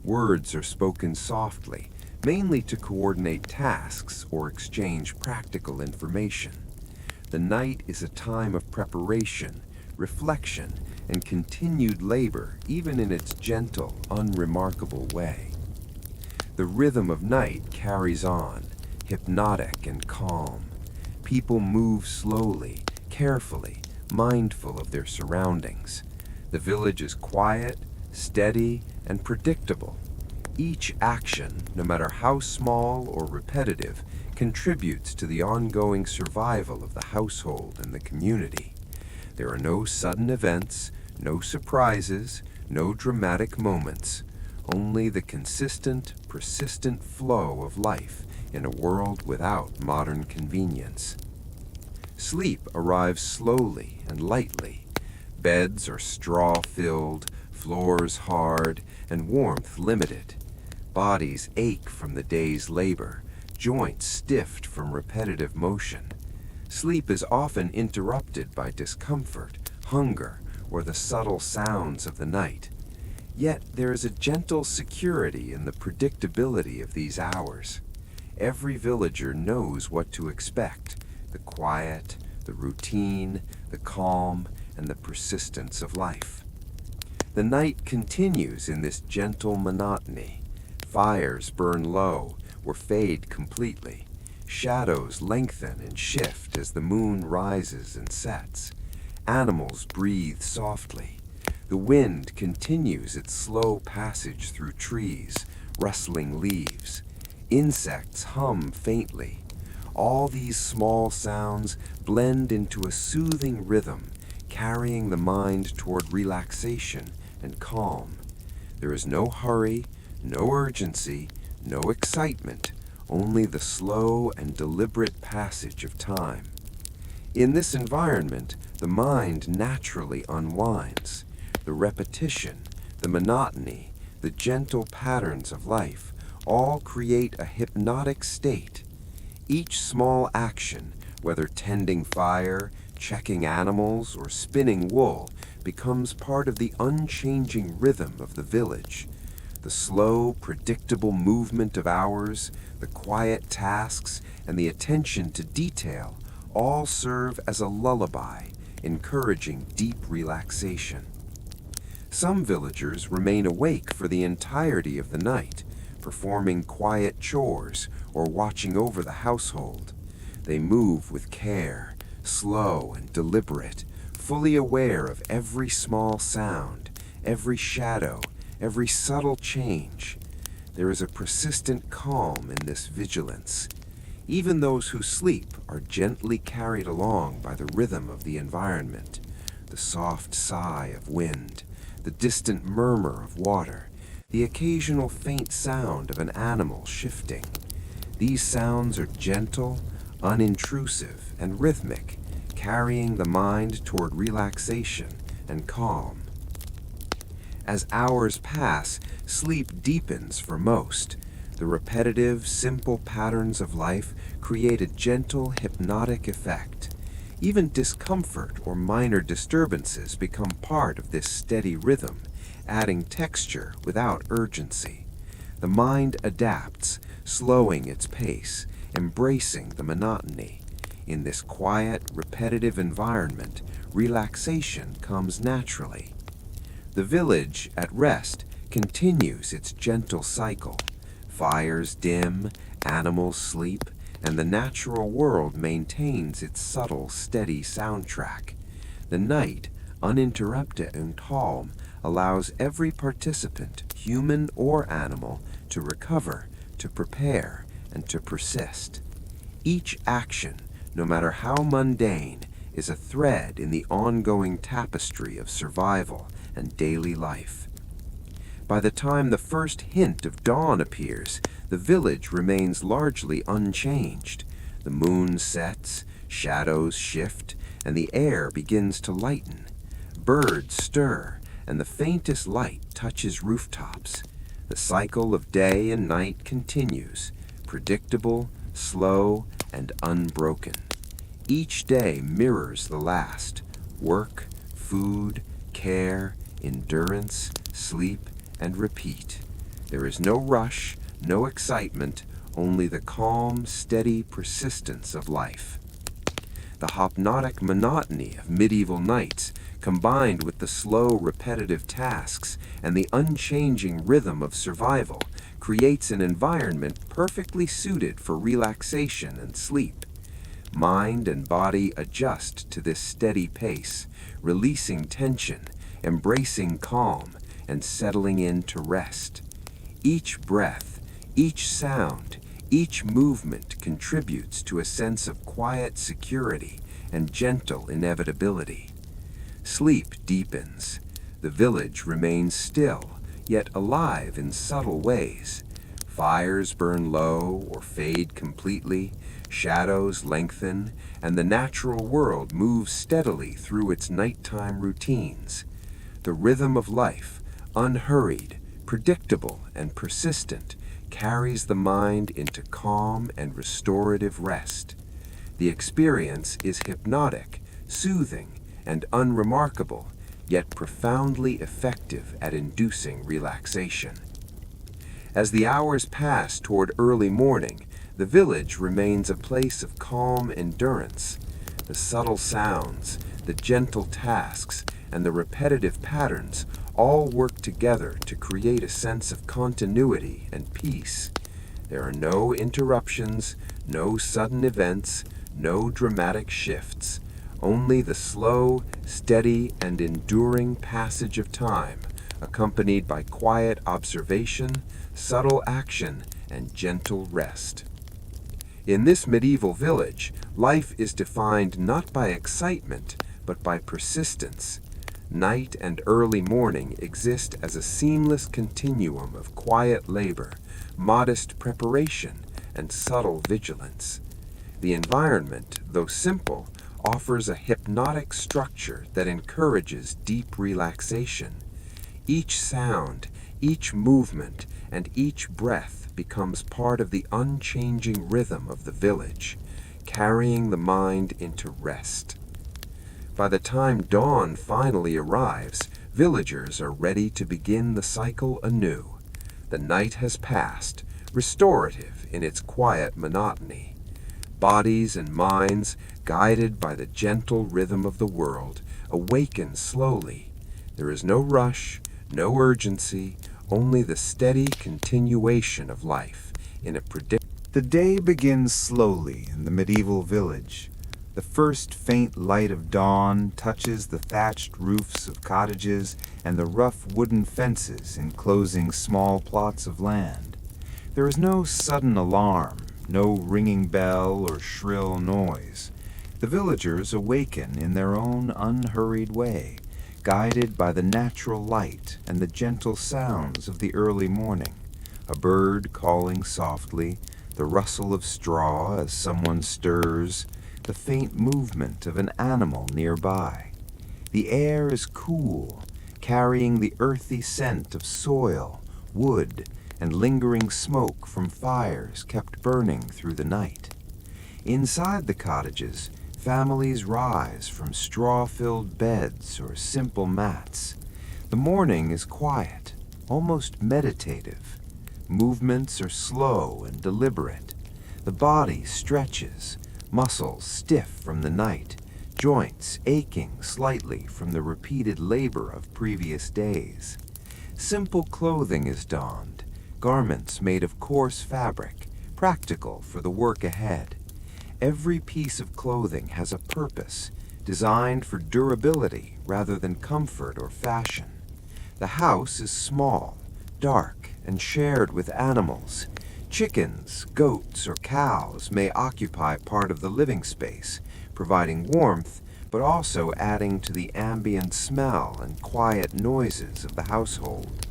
Words are spoken softly, mainly to coordinate tasks or exchange practical information. The night is a time of preparation, reflection, and continued labor, even in its gentle, unremarkable way. The rhythm of night carries on, hypnotic and calm. People move slowly, carefully, mindful of their surroundings. The village is quiet, steady, and predictable. Each action, no matter how small or repetitive, contributes to the ongoing survival of the household and the community. There are no sudden events, no surprises, no dramatic moments, only the consistent, persistent flow of life in a world without modern convenience. Sleep arrives slowly and lightly. Beds are straw-filled, floors hard, and warmth limited. Bodies ache from the day's labor, joints stiffed from repetitive motion. Sleep is often interrupted by discomfort, hunger, or the subtle sounds of the night. Yet there is a gentle security in the predictability of these hours. Every villager knows what to expect: the quiet, the routine, the calm, and the persistence of life. The night continues in this gentle monotony. Fires burn low or fade completely. Shadows lengthen and shift as the moon rises and sets. Animals breathe softly. The wind continues its slow passage through trees, rustling leaves. Insects hum faintly. All these small sounds blend into a soothing rhythm, carrying the mind toward relaxation and calm. There is no hurry, no urgency, no excitement, only the slow and deliberate passage of time. In this environment, the mind naturally unwinds. The repetition, the monotony, the gentle patterns of life all create a hypnotic state. Each small action, whether tending fire, checking animals, or spinning wool, becomes part of the unchanging rhythm of the village. The slow, predictable movement of hours, the quiet tasks, and the attention to detail all serve as a lullaby, encouraging deep relaxation. Some villagers remain awake for the entirety of the night, performing quiet chores or watching over the household. They move with care, slow and deliberate, fully aware of every small sound, every shadow, every subtle change. There is a persistent calm in this vigilance. Even those who sleep are gently carried along by the rhythm of the environment, the soft sigh of wind, the distant murmur of water, the occasional faint sound of an animal shifting. These sounds are gentle, unintrusive, and rhythmic, carrying the mind toward relaxation and calm. As hours pass, sleep deepens for most. The repetitive, simple patterns of life create a gentle, hypnotic effect. Even discomfort or minor disturbances become part of this steady rhythm, adding texture without urgency. The mind adapts, slowing its pace, embracing the monotony. In this quiet, repetitive environment, relaxation comes naturally. The village, at rest, continues its gentle cycle. Fires dim, animals sleep, and the natural world maintains its subtle, steady soundtrack. The night, uninterrupted and calm, allows every participant, human or animal, to recover, to prepare, and to persist. Each action, no matter how mundane, is a thread in the ongoing tapestry of survival and daily life. By the time the first hint of dawn appears, the village remains largely unchanged. The moon sets, shadows shift, and the air begins to lighten. Birds stir, and the faintest light touches rooftops. The cycle of day and night continues, predictable, slow, and unbroken. Each day mirrors the last. Work, food, care, endurance, sleep, and repeat. There is no rush, no excitement, only the calm, steady persistence of life. The hypnotic monotony of medieval nights, combined with the slow, repetitive tasks and the unchanging rhythm of survival, creates an environment perfectly suited for relaxation and sleep. Mind and body adjust to this steady pace, releasing tension, embracing calm, and settling into rest. Each breath, each sound, each movement contributes to a sense of quiet security and gentle inevitability. Sleep deepens. The village remains still, yet alive in subtle ways. Fires burn low or fade completely, shadows lengthen, and the natural world moves steadily through its nighttime routines. The rhythm of life, unhurried, predictable, and persistent, carries the mind into calm and restorative rest. The experience is hypnotic, soothing, and unremarkable, yet profoundly effective at inducing relaxation. As the hours pass toward early morning, the village remains a place of calm endurance. The subtle sounds, the gentle tasks, and the repetitive patterns all work together to create a sense of continuity and peace. There are no interruptions, no sudden events, no dramatic shifts, only the slow, steady, and enduring passage of time, accompanied by quiet observation, subtle action, and gentle rest. In this medieval village, life is defined not by excitement, but by persistence. Night and early morning exist as a seamless continuum of quiet labor, modest preparation, and subtle vigilance. The environment, though simple, offers a hypnotic structure that encourages deep relaxation. Each sound, each movement, and each breath becomes part of the unchanging rhythm of the village, carrying the mind into rest. By the time dawn finally arrives, villagers are ready to begin the cycle anew. The night has passed, restorative in its quiet monotony. Bodies and minds, guided by the gentle rhythm of the world, awaken slowly. There is no rush, no urgency, only the steady continuation of life in a The day begins slowly in the medieval village. The first faint light of dawn touches the thatched roofs of cottages and the rough wooden fences enclosing small plots of land. There is no sudden alarm, no ringing bell or shrill noise. The villagers awaken in their own unhurried way, guided by the natural light and the gentle sounds of the early morning. A bird calling softly, the rustle of straw as someone stirs, the faint movement of an animal nearby. The air is cool, carrying the earthy scent of soil, wood, and lingering smoke from fires kept burning through the night. Inside the cottages, families rise from straw-filled beds or simple mats. The morning is quiet, almost meditative. Movements are slow and deliberate. The body stretches, muscles stiff from the night, joints aching slightly from the repeated labor of previous days. Simple clothing is donned, garments made of coarse fabric, practical for the work ahead. Every piece of clothing has a purpose, designed for durability rather than comfort or fashion. The house is small, dark, and shared with animals. Chickens, goats, or cows may occupy part of the living space, providing warmth, but also adding to the ambient smell and quiet noises of the household.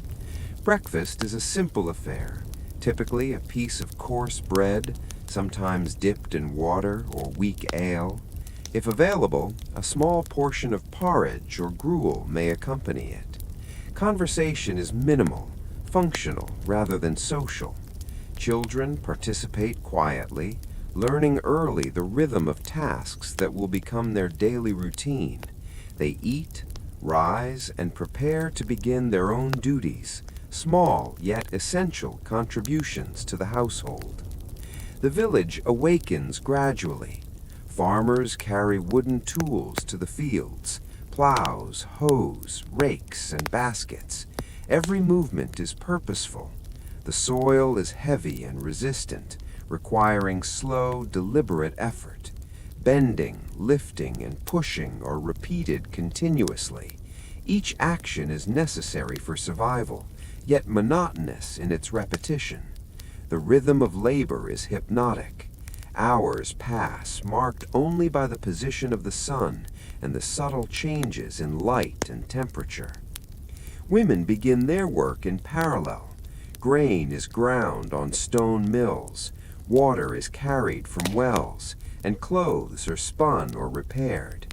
Breakfast is a simple affair, typically a piece of coarse bread, sometimes dipped in water or weak ale. If available, a small portion of porridge or gruel may accompany it. Conversation is minimal, functional rather than social. Children participate quietly, learning early the rhythm of tasks that will become their daily routine. They eat, rise, and prepare to begin their own duties, small yet essential contributions to the household. The village awakens gradually. Farmers carry wooden tools to the fields, plows, hoes, rakes, and baskets. Every movement is purposeful. The soil is heavy and resistant, requiring slow, deliberate effort. Bending, lifting, and pushing are repeated continuously. Each action is necessary for survival, yet monotonous in its repetition. The rhythm of labor is hypnotic. Hours pass, marked only by the position of the sun and the subtle changes in light and temperature. Women begin their work in parallel. Grain is ground on stone mills, water is carried from wells, and clothes are spun or repaired.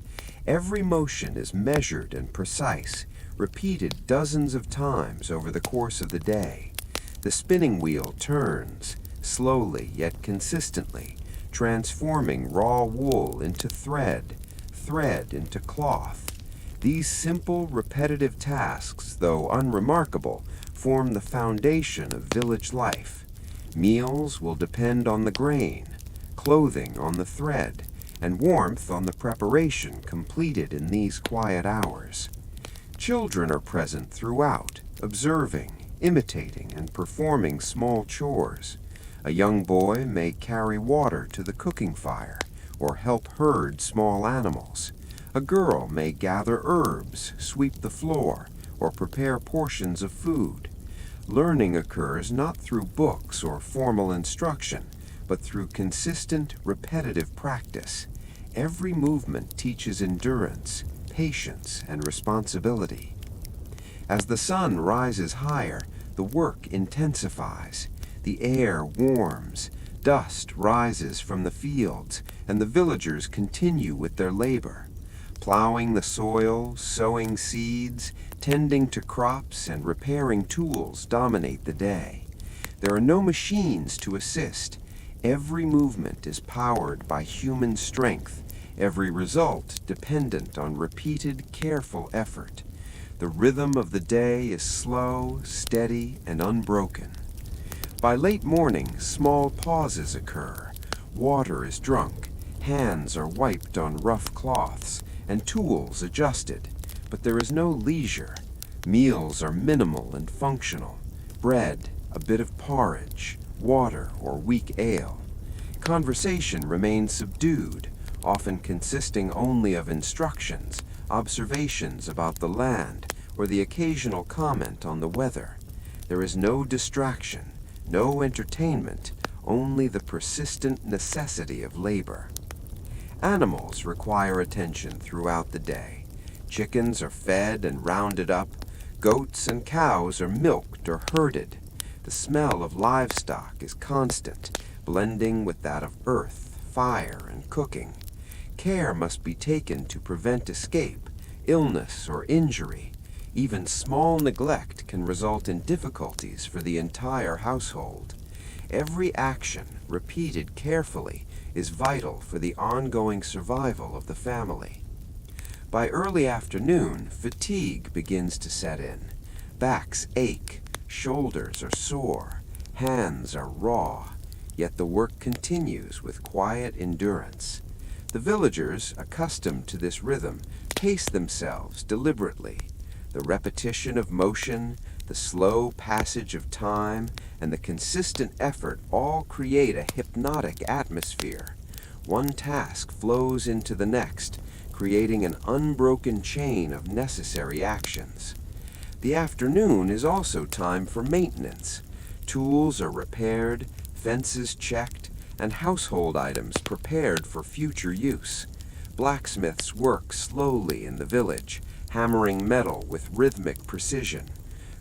Every motion is measured and precise, repeated dozens of times over the course of the day. The spinning wheel turns, slowly yet consistently, transforming raw wool into thread, thread into cloth. These simple, repetitive tasks, though unremarkable, form the foundation of village life. Meals will depend on the grain, clothing on the thread, and warmth on the preparation completed in these quiet hours. Children are present throughout, observing, imitating, and performing small chores. A young boy may carry water to the cooking fire or help herd small animals. A girl may gather herbs, sweep the floor, or prepare portions of food. Learning occurs not through books or formal instruction, but through consistent, repetitive practice. Every movement teaches endurance, patience, and responsibility. As the sun rises higher, the work intensifies. The air warms, dust rises from the fields, and the villagers continue with their labor. Plowing the soil, sowing seeds, tending to crops, and repairing tools dominate the day. There are no machines to assist. Every movement is powered by human strength, every result dependent on repeated, careful effort. The rhythm of the day is slow, steady, and unbroken. By late morning, small pauses occur. Water is drunk, hands are wiped on rough cloths, and tools adjusted. But there is no leisure. Meals are minimal and functional. Bread, a bit of porridge, water, or weak ale. Conversation remains subdued, often consisting only of instructions, observations about the land, or the occasional comment on the weather. There is no distraction, no entertainment, only the persistent necessity of labor. Animals require attention throughout the day. Chickens are fed and rounded up. Goats and cows are milked or herded. The smell of livestock is constant, blending with that of earth, fire, and cooking. Care must be taken to prevent escape, illness, or injury. Even small neglect can result in difficulties for the entire household. Every action, repeated carefully, is vital for the ongoing survival of the family. By early afternoon, fatigue begins to set in. Backs ache, shoulders are sore, hands are raw, yet the work continues with quiet endurance. The villagers, accustomed to this rhythm, pace themselves deliberately. The repetition of motion, the slow passage of time, and the consistent effort all create a hypnotic atmosphere. One task flows into the next, creating an unbroken chain of necessary actions. The afternoon is also time for maintenance. Tools are repaired, fences checked, and household items prepared for future use. Blacksmiths work slowly in the village, hammering metal with rhythmic precision.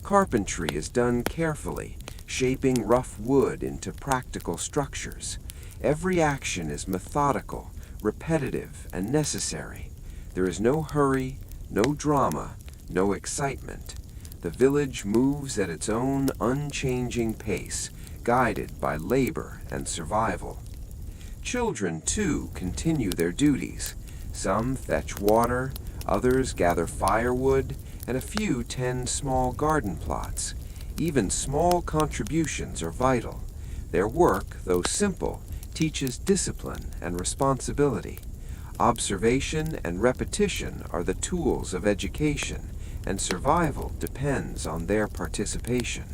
Carpentry is done carefully, shaping rough wood into practical structures. Every action is methodical, repetitive, and necessary. There is no hurry, no drama, no excitement. The village moves at its own unchanging pace, guided by labor and survival. Children, too, continue their duties. Some fetch water, others gather firewood, and a few tend small garden plots. Even small contributions are vital. Their work, though simple, teaches discipline and responsibility. Observation and repetition are the tools of education, and survival depends on their participation.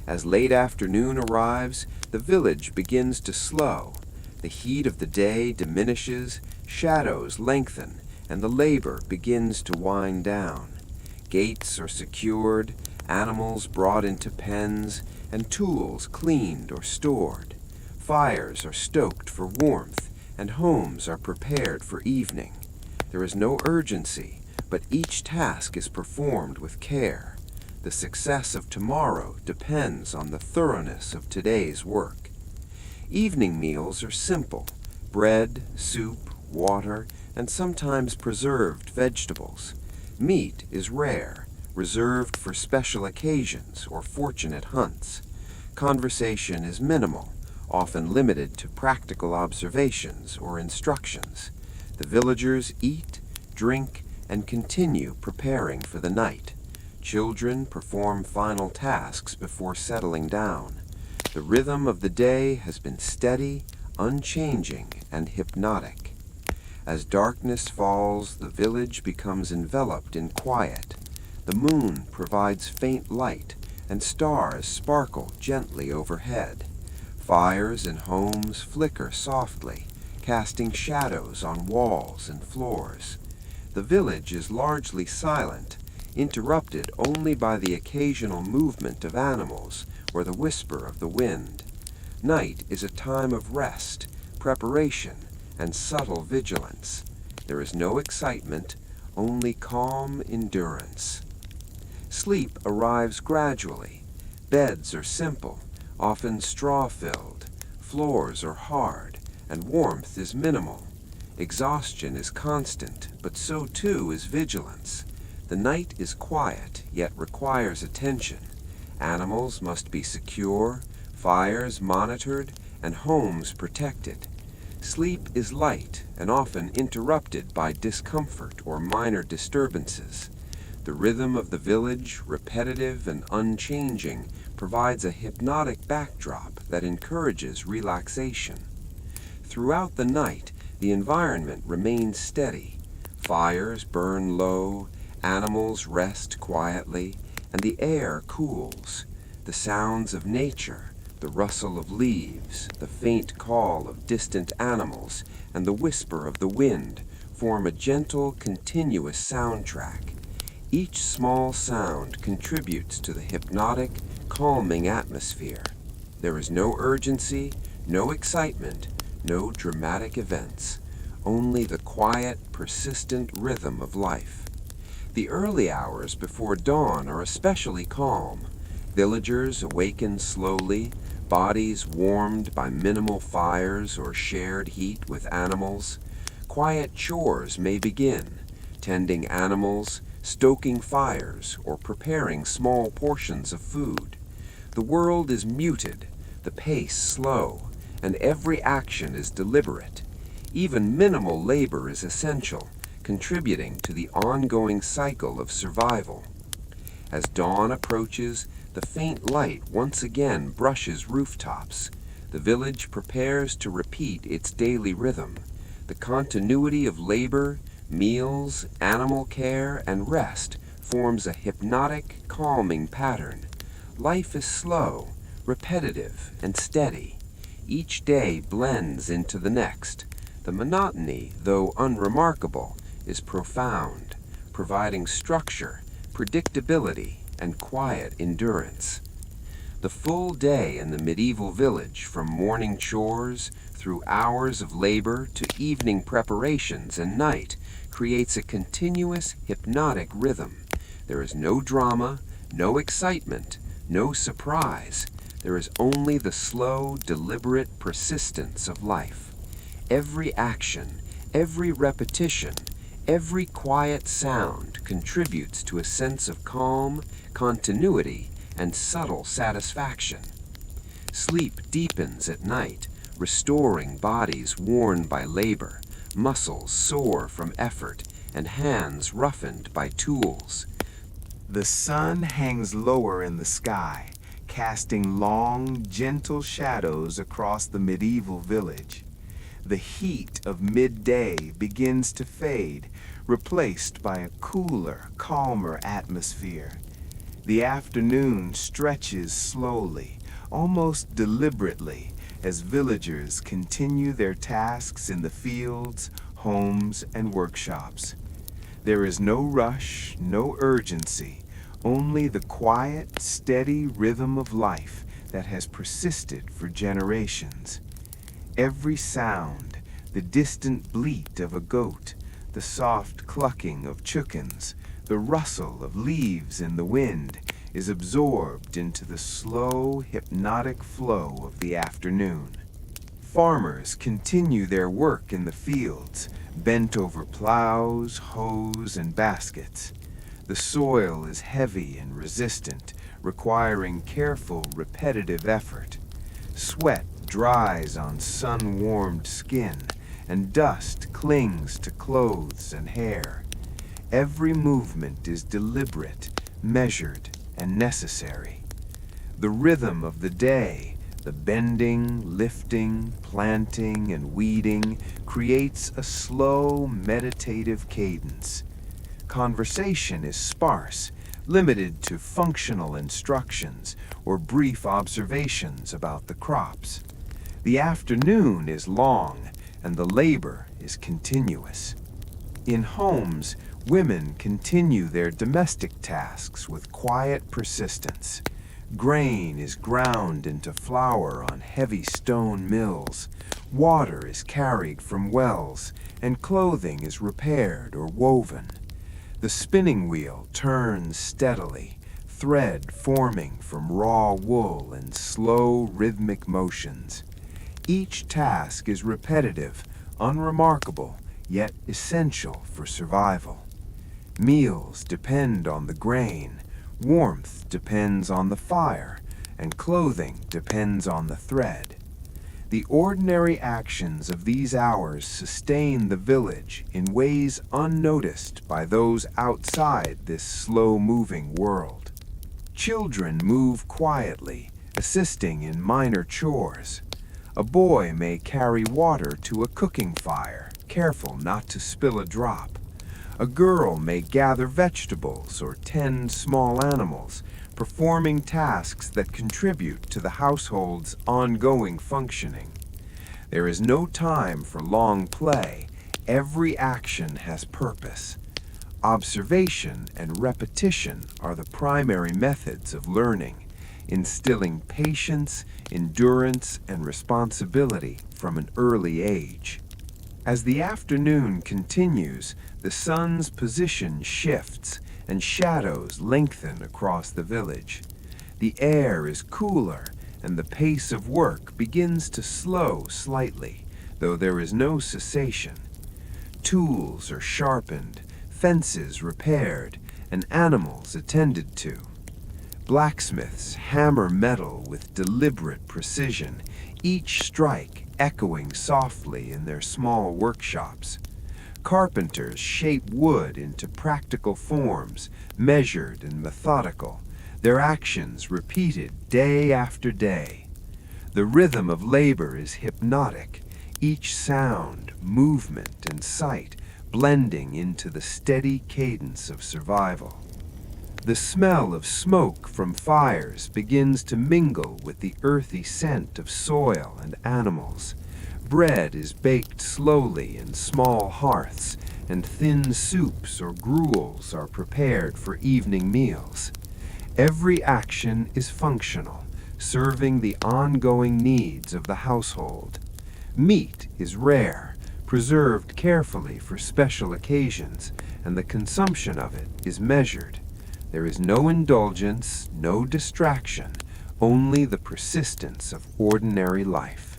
As late afternoon arrives, the village begins to slow. The heat of the day diminishes, shadows lengthen, and the labor begins to wind down. Gates are secured, animals brought into pens, and tools cleaned or stored. Fires are stoked for warmth, and homes are prepared for evening. There is no urgency, but each task is performed with care. The success of tomorrow depends on the thoroughness of today's work. Evening meals are simple: bread, soup, water, and sometimes preserved vegetables. Meat is rare, reserved for special occasions or fortunate hunts. Conversation is minimal, often limited to practical observations or instructions. The villagers eat, drink, and continue preparing for the night. Children perform final tasks before settling down. The rhythm of the day has been steady, unchanging, and hypnotic. As darkness falls, the village becomes enveloped in quiet. The moon provides faint light, and stars sparkle gently overhead. Fires in homes flicker softly, casting shadows on walls and floors. The village is largely silent, interrupted only by the occasional movement of animals or the whisper of the wind. Night is a time of rest, preparation, and subtle vigilance. There is no excitement, only calm endurance. Sleep arrives gradually. Beds are simple, often straw-filled. Floors are hard, and warmth is minimal. Exhaustion is constant, but so too is vigilance. The night is quiet, yet requires attention. Animals must be secure, fires monitored, and homes protected. Sleep is light and often interrupted by discomfort or minor disturbances. The rhythm of the village, repetitive and unchanging, provides a hypnotic backdrop that encourages relaxation. Throughout the night, the environment remains steady. Fires burn low, animals rest quietly, and the air cools. The sounds of nature, the rustle of leaves, the faint call of distant animals, and the whisper of the wind form a gentle, continuous soundtrack. Each small sound contributes to the hypnotic, calming atmosphere. There is no urgency, no excitement, no dramatic events, only the quiet, persistent rhythm of life. The early hours before dawn are especially calm. Villagers awaken slowly, bodies warmed by minimal fires or shared heat with animals. Quiet chores may begin: tending animals, stoking fires, or preparing small portions of food. The world is muted, the pace slow, and every action is deliberate. Even minimal labor is essential, contributing to the ongoing cycle of survival. As dawn approaches, the faint light once again brushes rooftops. The village prepares to repeat its daily rhythm. The continuity of labor, meals, animal care, and rest forms a hypnotic, calming pattern. Life is slow, repetitive, and steady. Each day blends into the next. The monotony, though unremarkable, is profound, providing structure, predictability, and quiet endurance. The full day in the medieval village, from morning chores through hours of labor to evening preparations and night, creates a continuous hypnotic rhythm. There is no drama, No excitement, no surprise. There is only the slow, deliberate persistence of life. Every action, every repetition, every quiet sound contributes to a sense of calm, continuity, and subtle satisfaction. Sleep deepens at night, restoring bodies worn by labor, muscles sore from effort, and hands roughened by tools. The sun hangs lower in the sky, casting long, gentle shadows across the medieval village. The heat of midday begins to fade, replaced by a cooler, calmer atmosphere. The afternoon stretches slowly, almost deliberately, as villagers continue their tasks in the fields, homes, and workshops. There is no rush, no urgency, only the quiet, steady rhythm of life that has persisted for generations. Every sound, the distant bleat of a goat, the soft clucking of chickens, the rustle of leaves in the wind, is absorbed into the slow, hypnotic flow of the afternoon. Farmers continue their work in the fields, bent over plows, hoes, and baskets. The soil is heavy and resistant, requiring careful, repetitive effort. Sweat dries on sun-warmed skin, and dust clings to clothes and hair. Every movement is deliberate, measured, and necessary. The rhythm of the day, the bending, lifting, planting, and weeding, creates a slow, meditative cadence. Conversation is sparse, limited to functional instructions or brief observations about the crops. The afternoon is long, and the labor is continuous. In homes, women continue their domestic tasks with quiet persistence. Grain is ground into flour on heavy stone mills, water is carried from wells, and clothing is repaired or woven. The spinning wheel turns steadily, thread forming from raw wool in slow, rhythmic motions. Each task is repetitive, unremarkable, yet essential for survival. Meals depend on the grain, warmth depends on the fire, and clothing depends on the thread. The ordinary actions of these hours sustain the village in ways unnoticed by those outside this slow-moving world. Children move quietly, assisting in minor chores. A boy may carry water to a cooking fire, careful not to spill a drop. A girl may gather vegetables or tend small animals, performing tasks that contribute to the household's ongoing functioning. There is no time for long play. Every action has purpose. Observation and repetition are the primary methods of learning, instilling patience, endurance, and responsibility from an early age. As the afternoon continues, the sun's position shifts and shadows lengthen across the village. The air is cooler and the pace of work begins to slow slightly, though there is no cessation. Tools are sharpened, fences repaired, and animals attended to. Blacksmiths hammer metal with deliberate precision, each strike echoing softly in their small workshops. Carpenters shape wood into practical forms, measured and methodical, their actions repeated day after day. The rhythm of labor is hypnotic, each sound, movement, and sight blending into the steady cadence of survival. The smell of smoke from fires begins to mingle with the earthy scent of soil and animals. Bread is baked slowly in small hearths, and thin soups or gruels are prepared for evening meals. Every action is functional, serving the ongoing needs of the household. Meat is rare, preserved carefully for special occasions, and the consumption of it is measured. There is no indulgence, no distraction, only the persistence of ordinary life.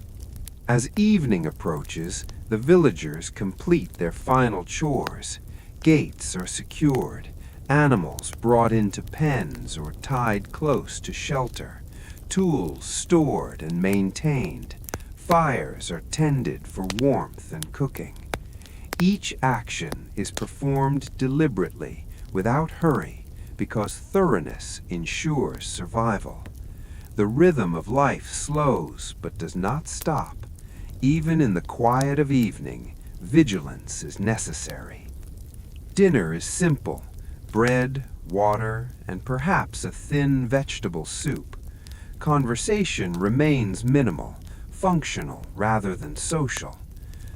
As evening approaches, the villagers complete their final chores. Gates are secured, animals brought into pens or tied close to shelter, tools stored and maintained, fires are tended for warmth and cooking. Each action is performed deliberately, without hurry, because thoroughness ensures survival. The rhythm of life slows but does not stop. Even in the quiet of evening, vigilance is necessary. Dinner is simple: bread, water, and perhaps a thin vegetable soup. Conversation remains minimal, functional rather than social.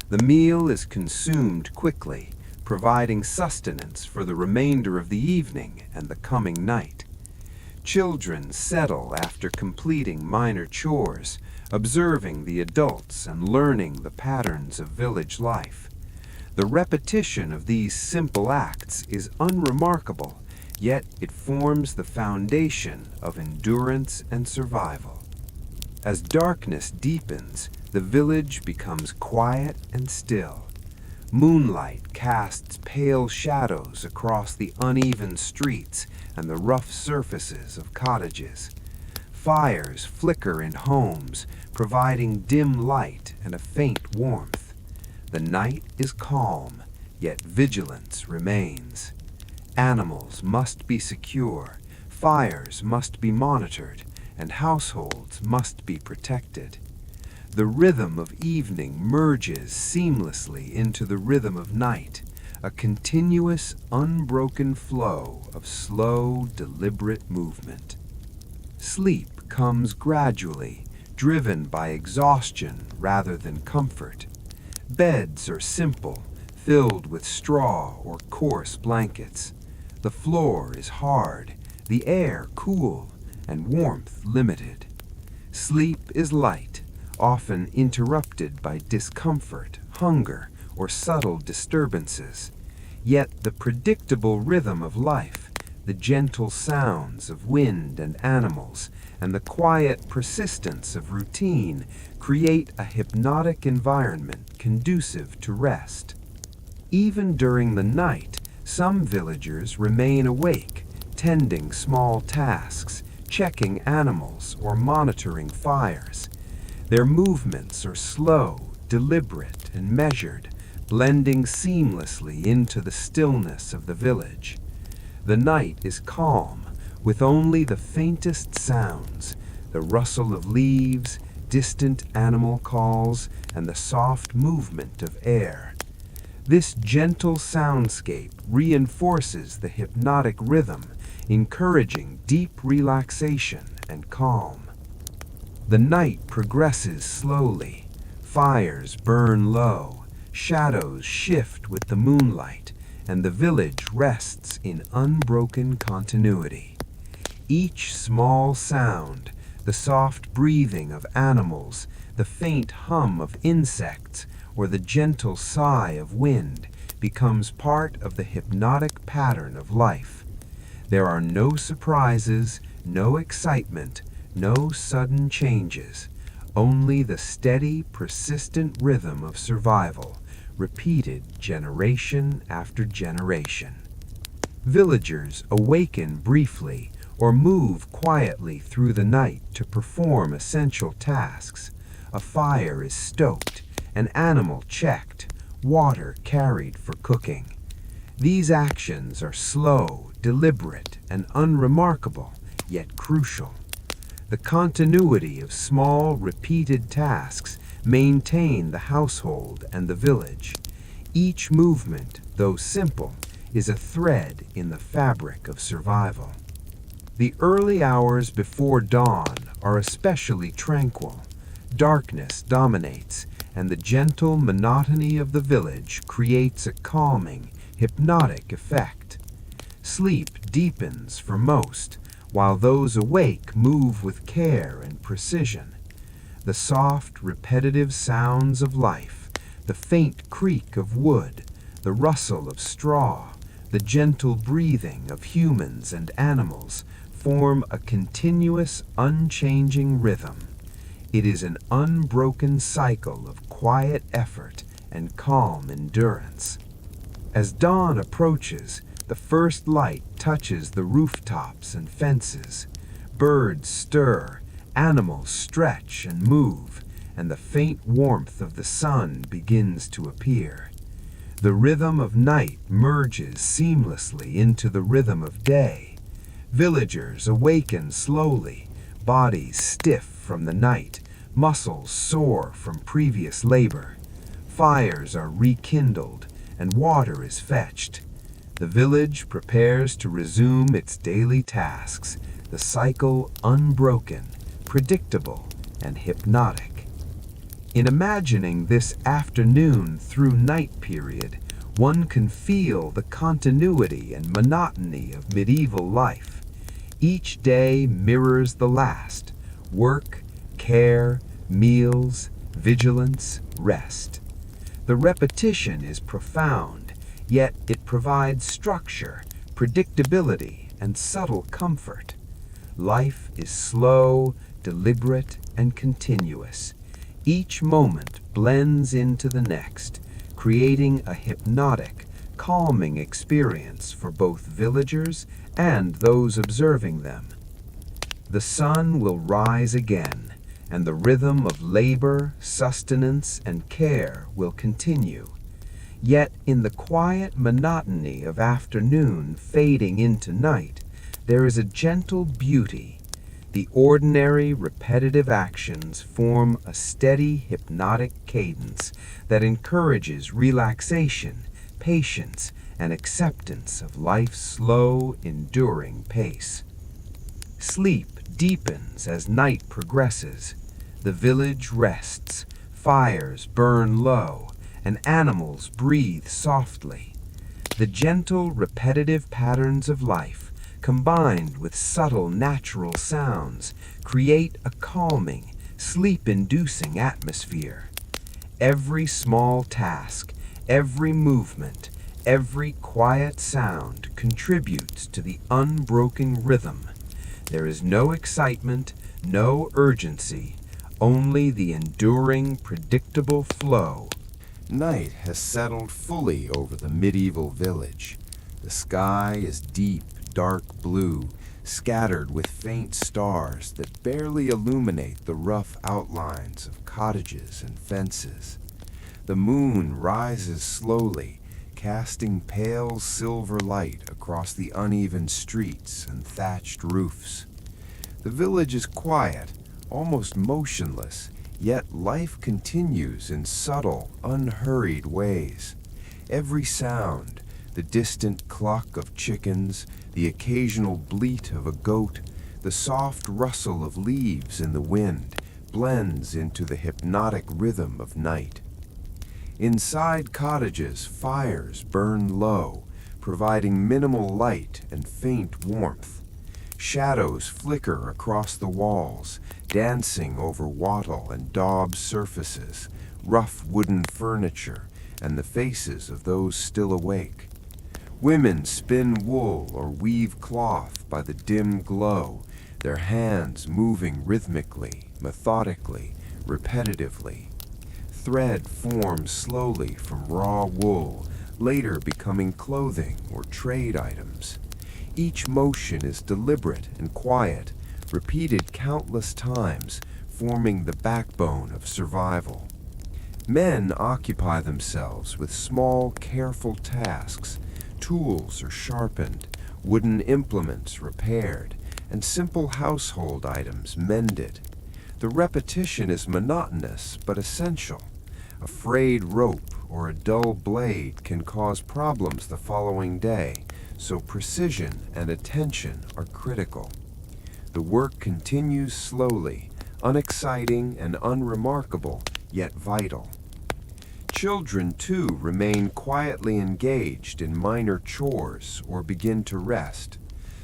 The meal is consumed quickly, providing sustenance for the remainder of the evening and the coming night. Children settle after completing minor chores, observing the adults and learning the patterns of village life. The repetition of these simple acts is unremarkable, yet it forms the foundation of endurance and survival. As darkness deepens, the village becomes quiet and still. Moonlight casts pale shadows across the uneven streets and the rough surfaces of cottages. Fires flicker in homes, providing dim light and a faint warmth. The night is calm, yet vigilance remains. Animals must be secure, fires must be monitored, and households must be protected. The rhythm of evening merges seamlessly into the rhythm of night, a continuous, unbroken flow of slow, deliberate movement. Sleep comes gradually, driven by exhaustion rather than comfort. Beds are simple, filled with straw or coarse blankets. The floor is hard, the air cool, and warmth limited. Sleep is light, often interrupted by discomfort, hunger, or subtle disturbances. Yet the predictable rhythm of life, the gentle sounds of wind and animals, and the quiet persistence of routine create a hypnotic environment conducive to rest. Even during the night, some villagers remain awake, tending small tasks, checking animals, or monitoring fires. Their movements are slow, deliberate, and measured, blending seamlessly into the stillness of the village. The night is calm, with only the faintest sounds, the rustle of leaves, distant animal calls, and the soft movement of air. This gentle soundscape reinforces the hypnotic rhythm, encouraging deep relaxation and calm. The night progresses slowly. Fires burn low, shadows shift with the moonlight, and the village rests in unbroken continuity. Each small sound, the soft breathing of animals, the faint hum of insects, or the gentle sigh of wind, becomes part of the hypnotic pattern of life. There are no surprises, no excitement, no sudden changes, only the steady, persistent rhythm of survival, repeated generation after generation. Villagers awaken briefly or move quietly through the night to perform essential tasks. A fire is stoked, an animal checked, water carried for cooking. These actions are slow, deliberate, and unremarkable, yet crucial. The continuity of small, repeated tasks maintain the household and the village. Each movement, though simple, is a thread in the fabric of survival. The early hours before dawn are especially tranquil. Darkness dominates, and the gentle monotony of the village creates a calming, hypnotic effect. Sleep deepens for most, while those awake move with care and precision. The soft, repetitive sounds of life, the faint creak of wood, the rustle of straw, The gentle breathing of humans and animals form a continuous, unchanging rhythm. It is an unbroken cycle of quiet effort and calm endurance. As dawn approaches, the first light touches the rooftops and fences. Birds stir, animals stretch and move, and the faint warmth of the sun begins to appear. The rhythm of night merges seamlessly into the rhythm of day. Villagers awaken slowly, bodies stiff from the night, muscles sore from previous labor. Fires are rekindled, and water is fetched. The village prepares to resume its daily tasks, the cycle unbroken, predictable, and hypnotic. In imagining this afternoon through night period, one can feel the continuity and monotony of medieval life. Each day mirrors the last: work, care, meals, vigilance, rest. The repetition is profound, yet it provides structure, predictability, and subtle comfort. Life is slow, deliberate, and continuous. Each moment blends into the next, creating a hypnotic, calming experience for both villagers and those observing them. The sun will rise again, and the rhythm of labor, sustenance, and care will continue. Yet in the quiet monotony of afternoon fading into night, there is a gentle beauty. The ordinary, repetitive actions form a steady, hypnotic cadence that encourages relaxation, patience, and acceptance of life's slow, enduring pace. Sleep deepens as night progresses. The village rests, fires burn low, and animals breathe softly. The gentle, repetitive patterns of life, combined with subtle natural sounds, create a calming, sleep-inducing atmosphere. Every small task, every movement, every quiet sound contributes to the unbroken rhythm. There is no excitement, no urgency, only the enduring, predictable flow. Night has settled fully over the medieval village. The sky is deep, dark blue, scattered with faint stars that barely illuminate the rough outlines of cottages and fences. The moon rises slowly, casting pale silver light across the uneven streets and thatched roofs. The village is quiet, almost motionless, yet life continues in subtle, unhurried ways. Every sound, the distant cluck of chickens, the occasional bleat of a goat, the soft rustle of leaves in the wind, blends into the hypnotic rhythm of night. Inside cottages, fires burn low, providing minimal light and faint warmth. Shadows flicker across the walls, dancing over wattle and daub surfaces, rough wooden furniture, and the faces of those still awake. Women spin wool or weave cloth by the dim glow, their hands moving rhythmically, methodically, repetitively. Thread forms slowly from raw wool, later becoming clothing or trade items. Each motion is deliberate and quiet, repeated countless times, forming the backbone of survival. Men occupy themselves with small, careful tasks. Tools are sharpened, wooden implements repaired, and simple household items mended. The repetition is monotonous but essential. A frayed rope or a dull blade can cause problems the following day, so precision and attention are critical. The work continues slowly, unexciting and unremarkable, yet vital. Children, too, remain quietly engaged in minor chores or begin to rest.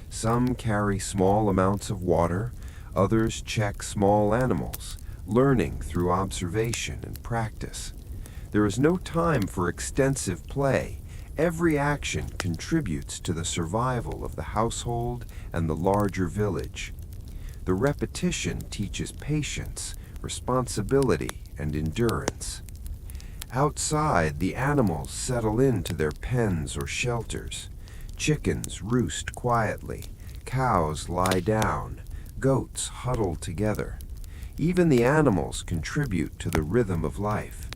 Some carry small amounts of water, others check small animals, learning through observation and practice. There is no time for extensive play. Every action contributes to the survival of the household and the larger village. The repetition teaches patience, responsibility, and endurance. Outside, the animals settle into their pens or shelters. Chickens roost quietly, cows lie down, goats huddle together. Even the animals contribute to the rhythm of life.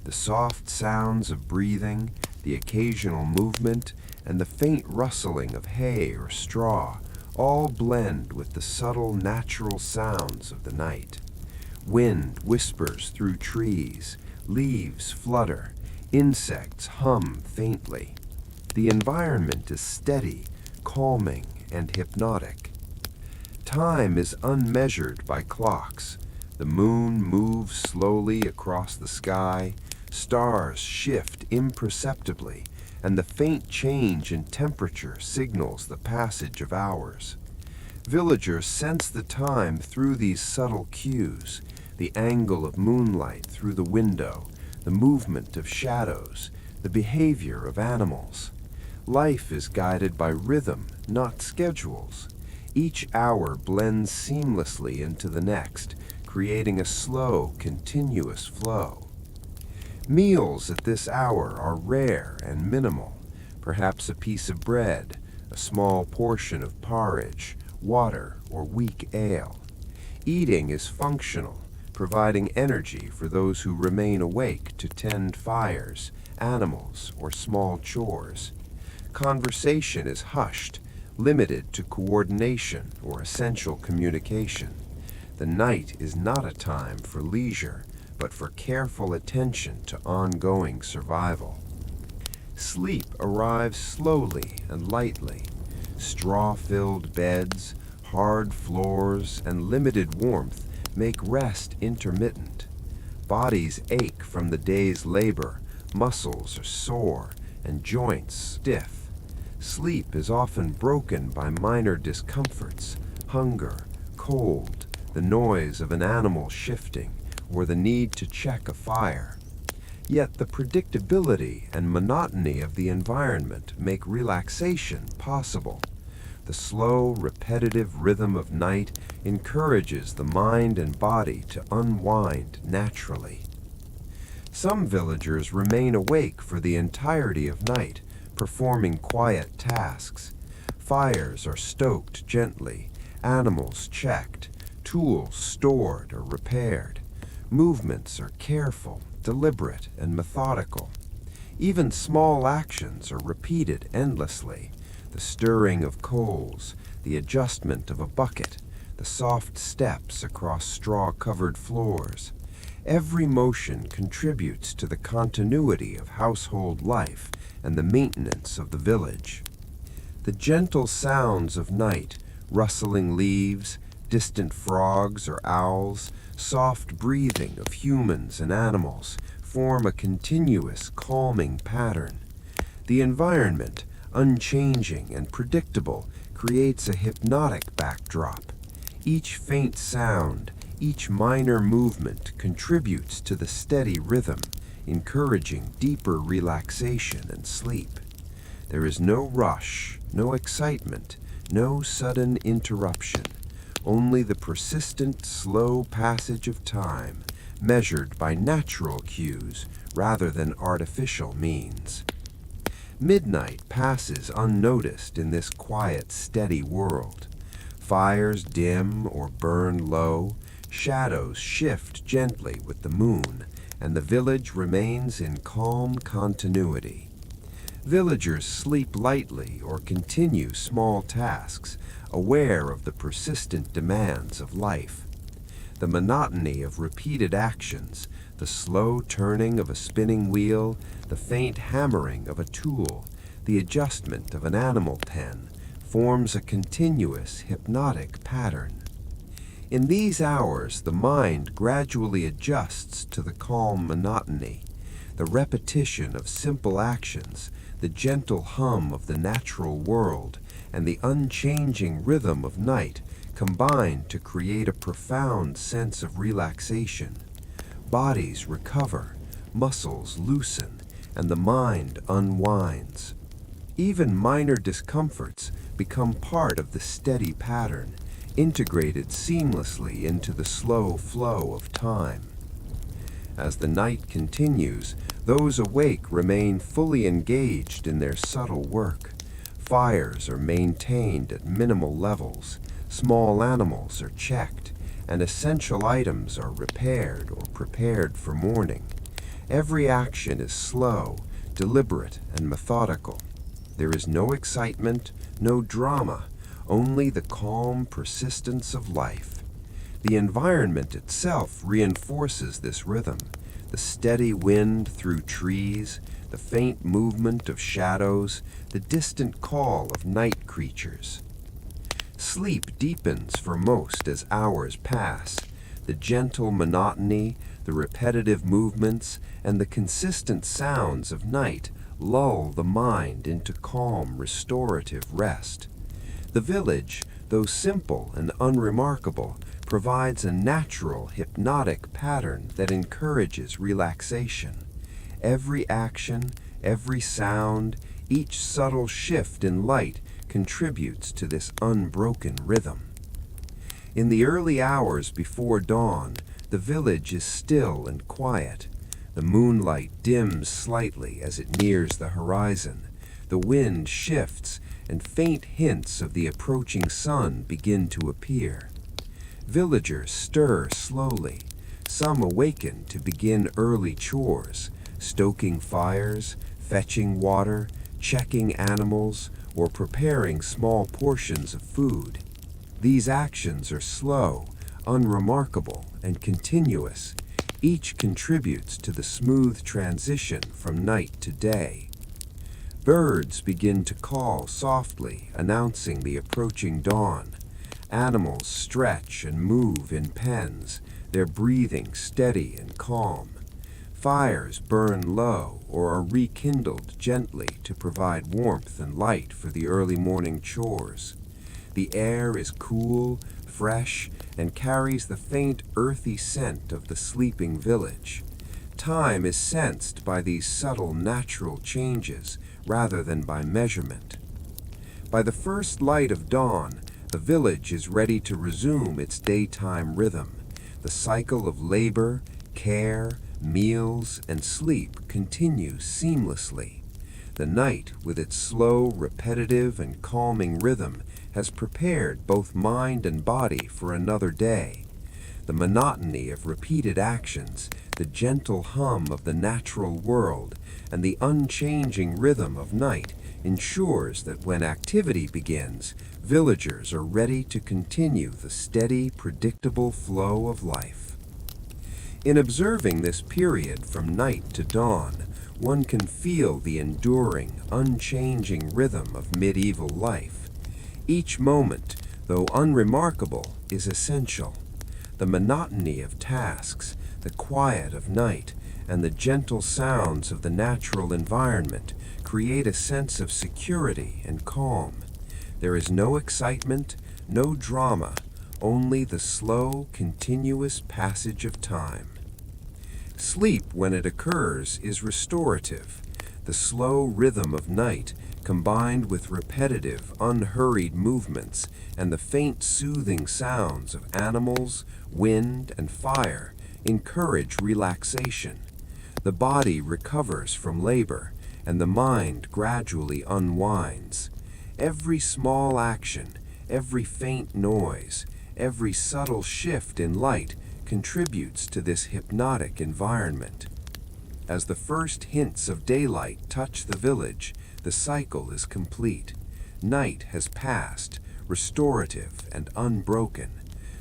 The soft sounds of breathing, the occasional movement, and the faint rustling of hay or straw all blend with the subtle natural sounds of the night. Wind whispers through trees, leaves flutter, insects hum faintly. The environment is steady, calming, and hypnotic. Time is unmeasured by clocks. The moon moves slowly across the sky, stars shift imperceptibly, and the faint change in temperature signals the passage of hours. Villagers sense the time through these subtle cues, the angle of moonlight through the window, the movement of shadows, the behavior of animals. Life is guided by rhythm, not schedules. Each hour blends seamlessly into the next, creating a slow, continuous flow. Meals at this hour are rare and minimal, perhaps a piece of bread, a small portion of porridge, water, or weak ale. Eating is functional, providing energy for those who remain awake to tend fires, animals, or small chores. Conversation is hushed, limited to coordination or essential communication. The night is not a time for leisure, but for careful attention to ongoing survival. Sleep arrives slowly and lightly. Straw-filled beds, hard floors, and limited warmth make rest intermittent. Bodies ache from the day's labor, muscles are sore, and joints stiff. Sleep is often broken by minor discomforts, hunger, cold, the noise of an animal shifting, or the need to check a fire. Yet the predictability and monotony of the environment make relaxation possible. The slow, repetitive rhythm of night encourages the mind and body to unwind naturally. Some villagers remain awake for the entirety of night, performing quiet tasks. Fires are stoked gently, animals checked, tools stored or repaired. Movements are careful, deliberate, and methodical. Even small actions are repeated endlessly. The stirring of coals, the adjustment of a bucket, the soft steps across straw-covered floors. Every motion contributes to the continuity of household life and the maintenance of the village. The gentle sounds of night, rustling leaves, distant frogs or owls, soft breathing of humans and animals form a continuous, calming pattern. The environment, unchanging and predictable, creates a hypnotic backdrop. Each faint sound, each minor movement contributes to the steady rhythm, encouraging deeper relaxation and sleep. There is no rush, no excitement, no sudden interruption, only the persistent, slow passage of time, measured by natural cues rather than artificial means. Midnight passes unnoticed in this quiet, steady world. Fires dim or burn low, shadows shift gently with the moon, and the village remains in calm continuity. Villagers sleep lightly or continue small tasks, aware of the persistent demands of life. The monotony of repeated actions, the slow turning of a spinning wheel, the faint hammering of a tool, the adjustment of an animal pen, forms a continuous hypnotic pattern. In these hours, the mind gradually adjusts to the calm monotony. The repetition of simple actions, the gentle hum of the natural world, and the unchanging rhythm of night combine to create a profound sense of relaxation. Bodies recover, muscles loosen, and the mind unwinds. Even minor discomforts become part of the steady pattern, integrated seamlessly into the slow flow of time. As the night continues, those awake remain fully engaged in their subtle work. Fires are maintained at minimal levels, small animals are checked, and essential items are repaired or prepared for morning. Every action is slow, deliberate, and methodical. There is no excitement, no drama, only the calm persistence of life. The environment itself reinforces this rhythm. The steady wind through trees, the faint movement of shadows, the distant call of night creatures. Sleep deepens for most as hours pass. The gentle monotony, the repetitive movements, and the consistent sounds of night lull the mind into calm, restorative rest. The village, though simple and unremarkable, provides a natural, hypnotic pattern that encourages relaxation. Every action, every sound, each subtle shift in light contributes to this unbroken rhythm. In the early hours before dawn, the village is still and quiet. The moonlight dims slightly as it nears the horizon. The wind shifts, and faint hints of the approaching sun begin to appear. Villagers stir slowly. Some awaken to begin early chores, stoking fires, fetching water, checking animals, or preparing small portions of food. These actions are slow, unremarkable, and continuous. Each contributes to the smooth transition from night to day. Birds begin to call softly, announcing the approaching dawn. Animals stretch and move in pens, their breathing steady and calm. Fires burn low or are rekindled gently to provide warmth and light for the early morning chores. The air is cool, fresh, and carries the faint earthy scent of the sleeping village. Time is sensed by these subtle natural changes rather than by measurement. By the first light of dawn, the village is ready to resume its daytime rhythm. The cycle of labor, care, meals, and sleep continues seamlessly. The night, with its slow, repetitive, and calming rhythm, has prepared both mind and body for another day. The monotony of repeated actions, the gentle hum of the natural world, and the unchanging rhythm of night ensures that when activity begins, villagers are ready to continue the steady, predictable flow of life. In observing this period from night to dawn, one can feel the enduring, unchanging rhythm of medieval life. Each moment, though unremarkable, is essential. The monotony of tasks, the quiet of night, and the gentle sounds of the natural environment create a sense of security and calm. There is no excitement, no drama, only the slow, continuous passage of time. Sleep, when it occurs, is restorative. The slow rhythm of night, combined with repetitive, unhurried movements and the faint soothing sounds of animals, wind, and fire, encourage relaxation. The body recovers from labor, and the mind gradually unwinds. Every small action, every faint noise, every subtle shift in light contributes to this hypnotic environment. As the first hints of daylight touch the village, the cycle is complete. Night has passed, restorative and unbroken.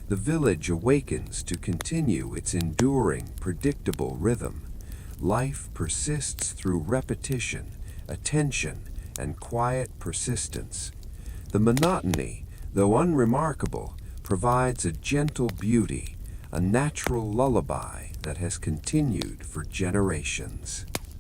The village awakens to continue its enduring, predictable rhythm. Life persists through repetition, attention, and quiet persistence. The monotony, though unremarkable, provides a gentle beauty, a natural lullaby that has continued for generations.